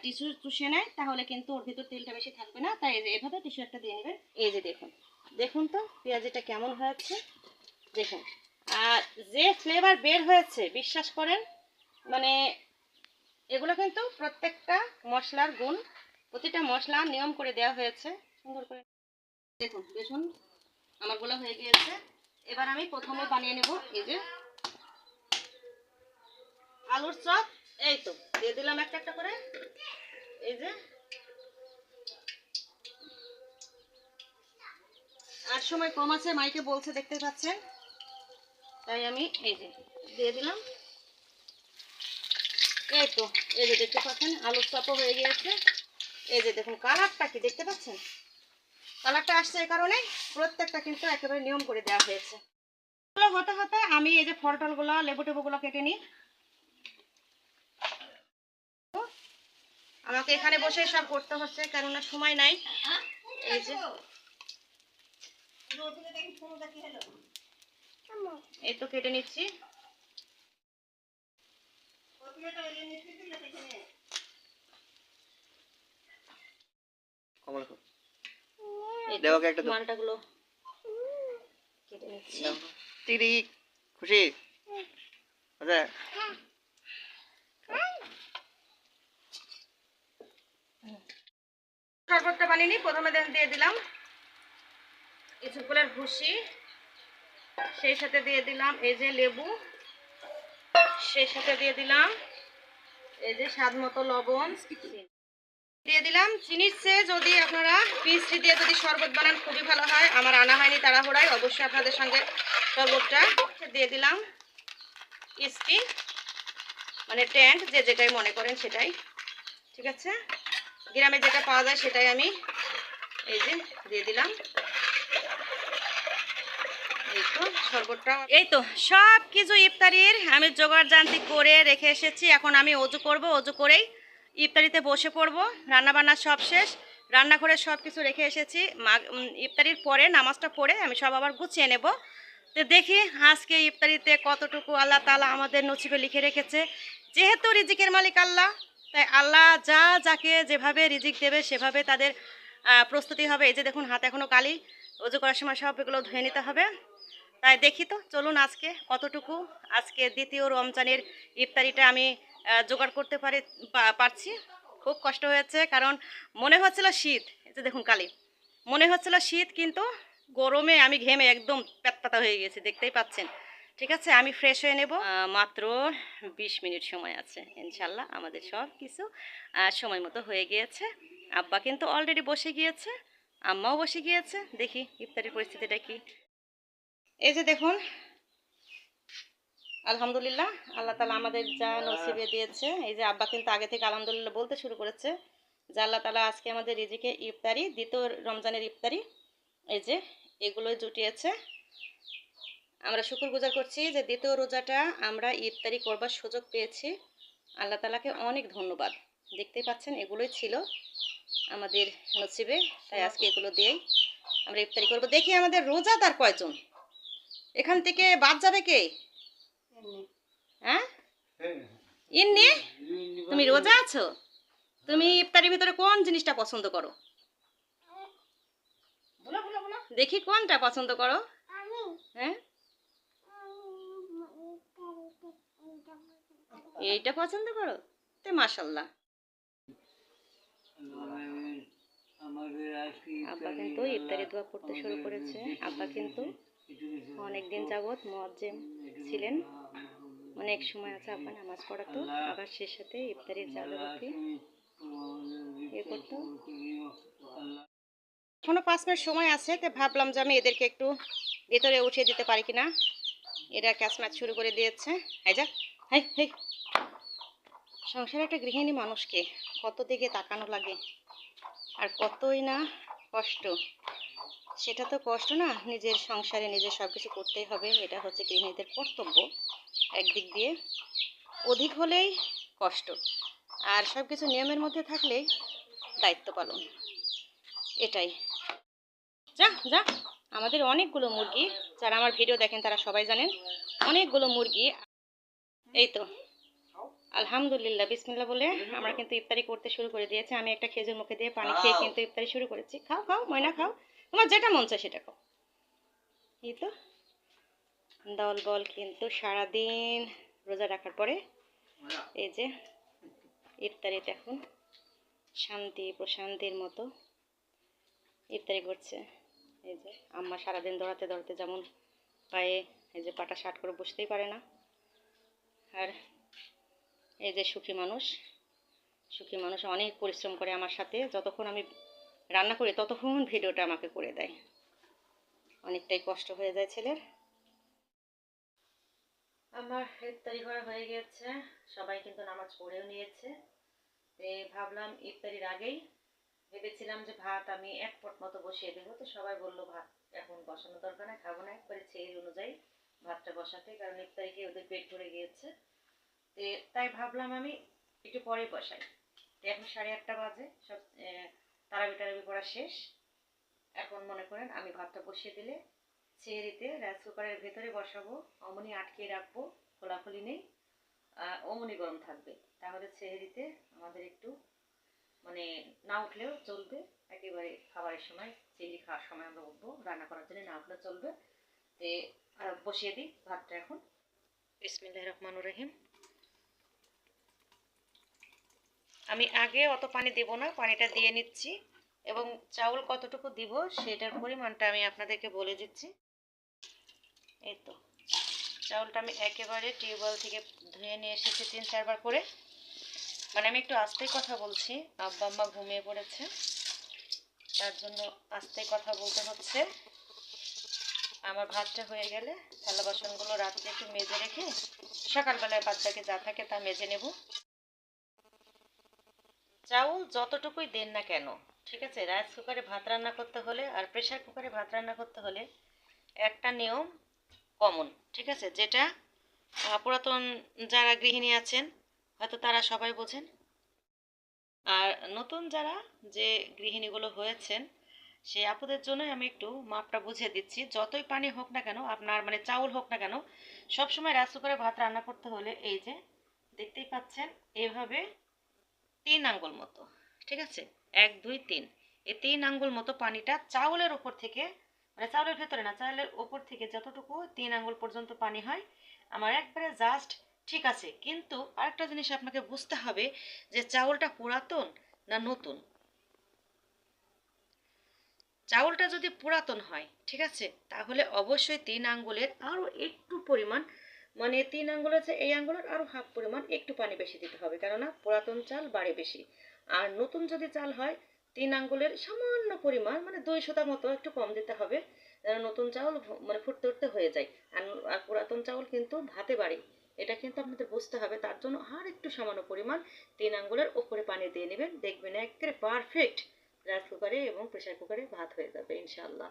টিস্যু চুষে নেয়, তাহলে কিন্তু ওর ভিতর তেলটা বেশি থাকবে না। তাই এই যে এভাবে টিস্যু একটা দিয়ে নেবেন। এই যে দেখুন, দেখুন তো পেঁয়াজিটা কেমন হয়েছে, দেখুন। আর যে ফ্লেভার বের হয়েছে, বিশ্বাস করেন, মানে এগুলো কিন্তু প্রত্যেকটা মশলার গুণ, প্রতিটা মশলা নিয়ম করে দেওয়া হয়েছে সুন্দর করে। দেখুন দেখুন, আমারগুলো হয়ে গিয়েছে। এবার আমি প্রথমে বানিয়ে নেব এই যে আলুর চপ, এই তো দিয়ে দিলাম একটা একটা করে। এই যে আর সময় কম আছে, মাইকে বলছে দেখতে পাচ্ছেন, তাই আমি এই যে দিয়ে দিলাম। এই তো এই যে দেখতে পাচ্ছেন আলুর চপও হয়ে গিয়েছে। এই যে দেখুন কালারটা কি দেখতে পাচ্ছেন, কালারটা আসছে এই কারণে প্রত্যেকটা কিন্তু একেবারে নিয়ম করে দেওয়া হয়েছে। এগুলো হতে হতে আমি এই যে ফল টলগুলো লেবু টেবুগুলো কেটে নিই। আমাকে এখানে বসে সব করতে হচ্ছে কেননা সময় নাই। এই যে এই তো কেটে নিচ্ছি। কমল খুব এই তো দেওয়া একটা দাও। মালটাগুলো কেটে নিচ্ছি। তিরি খুশি আচ্ছা শরবতটা বানিয়ে নিই। প্রথমে দিয়ে দিলাম ইসবগুলের ভুসি, সেই সাথে দিয়ে দিলাম এই যে লেবু, সেই সাথে দিয়ে দিলাম এই যে স্বাদ মতো লবণ, দিয়ে দিলাম চিনির চেয়ে যদি আপনারা মিষ্টি দিয়ে যদি শরবত বানান খুবই ভালো হয়। আমার আনা হয়নি তাড়াহুড়ায়, অবশ্যই আপনাদের সঙ্গে শরবতটা দিয়ে দিলাম ইস্টি মানে ট্যাঙ্ক, যে যেটাই মনে করেন সেটাই ঠিক আছে। গ্রামে যেটা পাওয়া যায় সেটাই আমি এই যে দিয়ে দিলাম। এই তো শরবতটা, এই তো সব কিছু ইফতারির আমি জোগাড় জান্তি করে রেখে এসেছি। এখন আমি অজু করব, অজু করেই ইফতারিতে বসে পড়ব। রান্নাবান্না সব শেষ, রান্নাঘরে সব কিছু রেখে এসেছি। ইফতারির পরে নামাজটা পড়ে আমি সব আবার গুছিয়ে নেব। তো দেখি আজকে ইফতারিতে কতটুকু আল্লাহ তাআলা আমাদের নসিবে লিখে রেখেছে। যেহেতু রিজিকের মালিক আল্লাহ, তাই আল্লাহ যাকে যেভাবে রিজিক দেবে সেভাবে তাদের প্রস্তুতি হবে। এই যে দেখুন হাতে এখনও কালি, অজু করার সময় সব এগুলো ধুয়ে নিতে হবে। তাই দেখি তো চলুন আজকে কতটুকু আজকে দ্বিতীয় রমজানের ইফতারিটা আমি জোগাড় করতে পারছি। খুব কষ্ট হয়েছে কারণ মনে হচ্ছিল শীত, এই যে দেখুন কালি, মনে হচ্ছিল শীত কিন্তু গরমে আমি ঘেমে একদম পেটপাতা হয়ে গেছি, দেখতেই পাচ্ছেন। ঠিক আছে আমি ফ্রেশ হয়ে নেব। মাত্র 20 মিনিট সময় আছে, ইনশাল্লাহ আমাদের সব কিছু সময় মতো হয়ে গিয়েছে। আব্বা কিন্তু অলরেডি বসে গিয়েছে, আম্মাও বসে গিয়েছে। দেখি ইফতারির পরিস্থিতিটা কি। এই যে দেখুন আলহামদুলিল্লাহ আল্লাহ তালা আমাদের যা নসিবে দিয়েছে। এই যে আব্বা কিন্তু আগে থেকে আলহামদুলিল্লাহ বলতে শুরু করেছে যে আল্লাহ তালা আজকে আমাদের রিজিকে ইফতারি, দ্বিতীয় রমজানের ইফতারি এই যে এগুলোই জুটিয়েছে। আমরা শুকরগুজার করছি যে দ্বিতীয় রোজাটা আমরা ইফতারি করবার সুযোগ পেয়েছি। আল্লাহ তালাকে অনেক ধন্যবাদ। দেখতেই পাচ্ছেন এগুলোই ছিল আমাদের নসিবে, তাই আজকে এগুলো দিয়েই আমরা ইফতারি করব। দেখি আমাদের রোজাদার কয়জন, এখান থেকে বাদ যাবে কে? হ্যাঁ ইন্নি, তুমি রোজা আছো? তুমি ইফতারির ভিতরে কোন জিনিসটা পছন্দ করো? দেখি কোনটা পছন্দ করো? হ্যাঁ এইটা পছন্দ করো, তে মাশাল্লাহ। আব্বা কিন্তু ইফতারি দোয়া পড়তে শুরু করেছে। আব্বা কিন্তু অনেকদিন যাবৎ মুয়াজ্জিম ছিলেন, অনেক সময় আছে আব্বা নামাজ পড়াতো, আবার সে সাথে ইফতারির জাগরণকে এ করতো। এখনো 5 মিনিট সময় আছে, তো ভাবলাম যে আমি এদেরকে একটু ভেতরে উঠিয়ে দিতে পারি কিনা। এরা ক্যাচম্যাচ শুরু করে দিয়েছে। হাই যা, হাই হাই। সংসারে একটা গৃহিণী মানুষকে কত দিকে তাকানো লাগে আর কতই না কষ্ট। সেটা তো কষ্ট না, নিজের সংসারে নিজের সব কিছু করতেই হবে, এটা হচ্ছে গৃহিণীদের কর্তব্য। একদিক দিয়ে অধিক হলেই কষ্ট, আর সব কিছু নিয়মের মধ্যে থাকলেই দায়িত্ব পালন, এটাই। যা যা, আমাদের অনেকগুলো মুরগি, যারা আমার ভিডিও দেখেন তারা সবাই জানেন অনেকগুলো মুরগি। এই তো আলহামদুলিল্লাহ বিসমিল্লাহ বলে আমরা কিন্তু ইফতারি করতে শুরু করে দিয়েছি। আমি একটা খেজুর মুখে দিয়ে পানি খেয়ে কিন্তু ইফতারি শুরু করেছি। খাও খাও ময়না খাও, তোমার যেটা মন চায় সেটা খাও। এই তো দল বল কিন্তু সারাদিন রোজা রাখার পরে এই যে ইফতারিতে এখন শান্তি প্রশান্তির মতো ইফতারি করছে। এই যে আম্মা সারাদিন দৌড়াতে দৌড়াতে যেমন পায়ে এই যে পাটা শার্ট করে বসতেই পারে না, আর এই যে সুখী মানুষ অনেক পরিশ্রম করে আমার সাথে, যতক্ষণ আমি রান্না করি ততক্ষণ ভিডিওটা আমাকে করে দেয়, অনেকটাই কষ্ট হয়ে যায় ছেলের। আমার ইফতারি করা হয়ে গিয়েছে, সবাই কিন্তু নামাজ পড়েও নিয়েছে। ভাবলাম ইফতারির আগেই ভেবেছিলাম যে ভাত আমি এক পট মতো বসিয়ে দেবো, তো সবাই বললো ভাত এখন বসানোর দরকার নাই, খাবো না, একবারে সেই অনুযায়ী ভাতটা বসাতে, কারণ ইফতারি খেয়ে ওদের পেট ভরে গিয়েছে। তাই ভাবলাম আমি একটু পরে বসাই। এখন 8:30 বাজে, সব তারাবি টারাবি পড়া শেষ। এখন মনে করেন আমি ভাতটা বসিয়ে দিলে সেহরিতে রাইস কুকারের ভেতরে বসাবো, অমনি আটকে রাখবো, খোলাখুলি নেই, অমনি গরম থাকবে। তাহলে সেহরিতে আমাদের একটু মানে না উঠলেও চলবে, একেবারে খাবারের সময় চিলি খাওয়ার সময় আমরা উঠবো, রান্না করার জন্য না উঠলে চলবে। বসিয়ে দিই ভাতটা এখন। বিসমিল্লাহির রহমানির রহিম। আমি আগে অত পানি দেব না, পানিটা দিয়ে নিচ্ছি, এবং চাউল কতটুকু দিব সেটার পরিমাণটা আমি আপনাদেরকে বলে দিচ্ছি। এই তো চাউলটা আমি একেবারে টিউবওয়েল থেকে ধুয়ে নিয়ে এসেছি 3-4 বার করে। মানে আমি একটু আস্তেই কথা বলছি, আব্বা আম্মা ঘুমিয়ে পড়েছে, তার জন্য আস্তেই কথা বলতে হচ্ছে। আমার ভাতটা হয়ে গেলে থালা বাসনগুলো রাত্রে একটু মেজে রেখে সকালবেলায় বাচ্চাকে যা থাকে তা মেজে নেব। চাউল যতটুকুই দেন না কেন, ঠিক আছে, রাইস কুকারে ভাত রান্না করতে হলে আর প্রেসার কুকারে ভাত রান্না করতে হলে একটা নিয়ম কমন, ঠিক আছে, যেটা পুরাতন যারা গৃহিণী আছেন হয়তো তারা সবাই বোঝেন, আর নতুন যারা যে গৃহিণীগুলো হয়েছেন সে আপুদের জন্যই আমি একটু মাপটা বুঝিয়ে দিচ্ছি। যতই পানি হোক না কেন আপনার, মানে চাউল হোক না কেন, সবসময় রাইস কুকারে ভাত রান্না করতে হলে এই যে দেখতেই পাচ্ছেন এভাবে 3 আঙ্গুল মতো, ঠিক আছে, 1 2 3, এই 3 আঙ্গুল মতো পানিটা চাউলের উপর থেকে, মানে চাউলের ভেতরে না, চাউলের উপর থেকে যতটুকু 3 আঙ্গুল পর্যন্ত পানি হয় আমার একবারে জাস্ট ঠিক আছে। কিন্তু আরেকটা জিনিস আপনাকে বুঝতে হবে যে চাউলটা পুরাতন না নতুন। চাউলটা যদি পুরাতন হয়, ঠিক আছে, তাহলে অবশ্যই 3 আঙ্গুলের আরও একটু পরিমাণ, মানে 3 আঙ্গুল আছে এই আঙ্গুলের আরও হাফ পরিমাণ একটু পানি বেশি দিতে হবে, কেননা পুরাতন চাল বাড়ে বেশি। আর নতুন যদি চাল হয় 3 আঙ্গুলের সামান্য পরিমাণ, মানে 200 মতো একটু কম দিতে হবে, যেন নতুন চাউল মানে ফুটতে উঠতে হয়ে যায়। আর পুরাতন চাউল কিন্তু ভাতে বাড়ে, এটা কিন্তু আপনাদের বুঝতে হবে। তার জন্য আর একটু সামান্য পরিমাণ 3 আঙ্গুলের উপরে পানি দিয়ে নেবেন, দেখবেন একেবারে পারফেক্ট রাইস কুকারে এবং প্রেসার কুকারে ভাত হয়ে যাবে ইনশাআল্লাহ।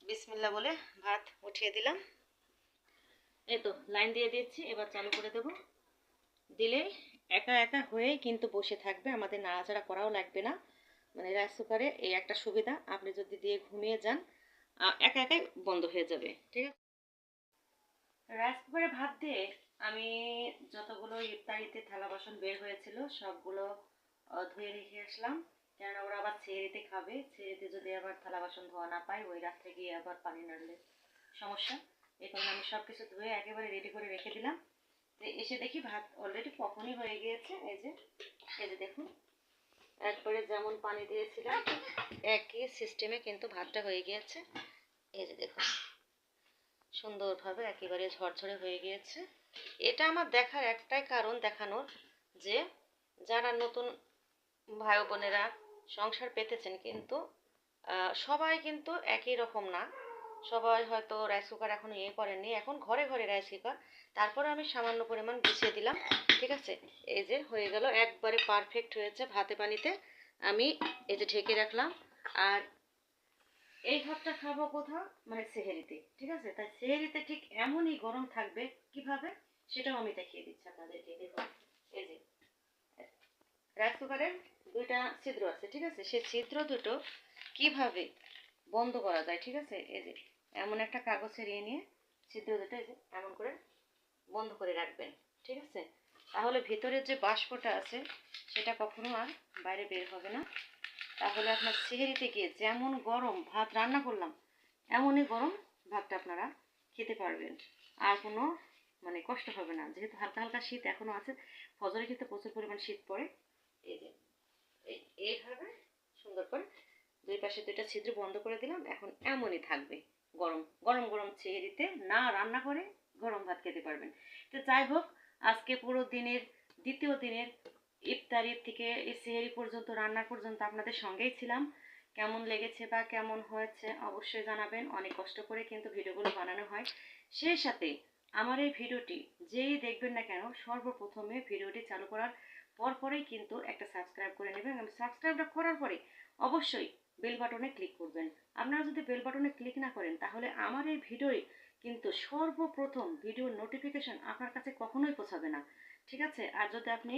বিসমিল্লাহ বলে ভাত উঠিয়ে দিলাম। এই তো লাইন দিয়ে দিচ্ছি, এবার চালু করে দেব। দিলে একা একা হয়েই কিন্তু বসে থাকবে, আমাদের নাড়াচাড়া করাও লাগবে না। মানে রাইস কুকারে এই একটা সুবিধা, আপনি যদি দিয়ে ঘুমিয়ে যান একা একাই বন্ধ হয়ে যাবে, ঠিক আছে। রাইস কুকারে ভাত দিয়ে আমি যতগুলো ইফতারিতে থালা বাসন বের হয়েছিল সবগুলো ধুয়ে রেখে আসলাম, কেননা ওরা আবার ছেড়েতে খাবে, ছেড়েতে যদি আবার থালা বাসন ধোয়া না পায় ওই রাত্রে গিয়ে আবার পানি নাড়লে সমস্যা। এই কারণে আমি সব কিছু ধুয়ে একেবারে রেডি করে রেখে দিলাম। তো এসে দেখি ভাত অলরেডি কখনই হয়ে গিয়েছে। এই যে দেখুন, একবারে যেমন পানি দিয়েছিলাম একই সিস্টেমে কিন্তু ভাতটা হয়ে গিয়েছে। এই যে দেখুন সুন্দরভাবে একেবারে ঝরঝরে হয়ে গিয়েছে। এটা আমার দেখার একটাই কারণ, দেখানোর যে যারা নতুন ভাই বোনেরা সংসার পেতেছেন, কিন্তু সবাই কিন্তু একই রকম না, সবাই হয়তো রাইস কুকার এখন করেননি, এখন ঘরে ঘরে রাইস কুকার। তারপরে আমি সামান্য পরিমাণ গুছিয়ে দিলাম, ঠিক আছে। এই যে হয়ে গেল, একবারে পারফেক্ট হয়েছে ভাতে পানিতে। আমি এই যে ঢেকে রাখলাম। আর এই ভাতটা খাবো কোথাও, মানে সেহেরিতে, ঠিক আছে। তাই সেহেরিতে ঠিক এমনই গরম থাকবে, কিভাবে সেটাও আমি দেখিয়ে দিচ্ছি আপনাদেরকে। দেখুন এই যে রাইস কুকারের 2টা ছিদ্র আছে, ঠিক আছে, সেই ছিদ্র দুটো কিভাবে বন্ধ করা যায়, ঠিক আছে। এই যে এমন একটা কাগজ ছেড়িয়ে নিয়ে ছিদ্র দুটো এই যে এমন করে বন্ধ করে রাখবেন, ঠিক আছে। তাহলে ভেতরের যে বাষ্পটা আছে সেটা কখনো আর বাইরে বের হবে না। তাহলে আপনার সেহেরিতে গিয়ে যেমন গরম ভাত রান্না করলাম এমনই গরম ভাতটা আপনারা খেতে পারবেন, আর কোনো মানে কষ্ট হবে না। যেহেতু হালকা হালকা শীত এখনো আছে, ফজরে কিন্তু প্রচুর পরিমাণ শীত পড়ে। এই যে এইভাবে সুন্দর করে 2 পাশে 2টা ছিদ্র বন্ধ করে দিলাম। এখন এমনই থাকবে, গরম গরম গরম সেহেরিতে না রান্না করে গরম ভাত খেতে পারবেন। তো যাই হোক, আজকে পুরো দিনের দ্বিতীয় দিনের ইফতারি থেকে এই সেহরি পর্যন্ত রান্না পর্যন্ত আপনাদের সঙ্গেই ছিলাম। কেমন লেগেছে বা কেমন হয়েছে অবশ্যই জানাবেন। অনেক কষ্ট করে কিন্তু ভিডিওগুলো বানানো হয়। সেই সাথে আমার এই ভিডিওটি যেই দেখবেন না কেন সর্বপ্রথমে ভিডিওটি চালু করার পরেই কিন্তু একটা সাবস্ক্রাইব করে নেবেন এবং সাবস্ক্রাইবটা করার পরে অবশ্যই বেল বাটনে ক্লিক করবেন। আপনারা যদি বেল বাটনে ক্লিক না করেন তাহলে আমার এই ভিডিওই কিন্তু সর্বপ্রথম ভিডিওর নোটিফিকেশন আপনার কাছে কখনোই পৌঁছাবে না। ঠিক আছে? আর যদি আপনি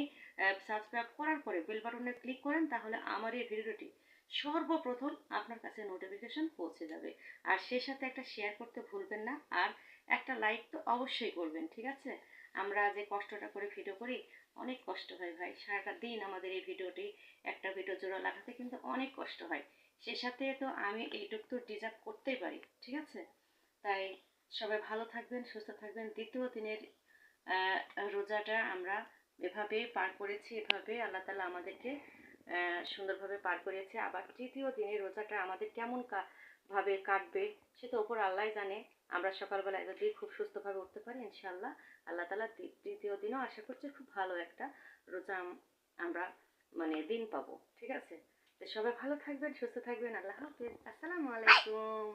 সাবস্ক্রাইব করার পরে বেল বাটনে ক্লিক করেন তাহলে আমার এই ভিডিওটি সর্বপ্রথম আপনার কাছে নোটিফিকেশন পৌঁছে যাবে। আর সেই সাথে একটা শেয়ার করতে ভুলবেন না, আর একটা লাইক তো অবশ্যই করবেন। ঠিক আছে? আমরা যে কষ্টটা করে ভিডিও করি, অনেক কষ্ট হয় ভাই। সারাটা দিন আমাদের এই ভিডিওটি একটা ভিডিও জোড়া লাগাতে কিন্তু অনেক কষ্ট হয়। সেই সাথে তো আমি এইটুকু তো ডিজার্ভ করতেই পারি। ঠিক আছে? তাই সবাই ভালো থাকবেন, সুস্থ থাকবেন। দ্বিতীয় দিনের রোজাটা আমরা এভাবেই পার করেছি, এভাবে আল্লাহ তাআলা আমাদেরকে সুন্দরভাবে পার করিয়েছে। আবার তৃতীয় দিনের রোজাটা আমাদের কেমন ভাবে কাটবে সেটা ওপর আল্লাহ জানে। আমরা সকালবেলায় যদি খুব সুস্থভাবে উঠতে পারি ইনশাআল্লাহ আল্লাহ তাআলা তৃতীয় দিনও আশা করছি খুব ভালো একটা রোজা আমরা মানে দিন পাবো। ঠিক আছে? তো সবাই ভালো থাকবেন, সুস্থ থাকবেন। আল্লাহ হাফেজ। আসসালামু আলাইকুম।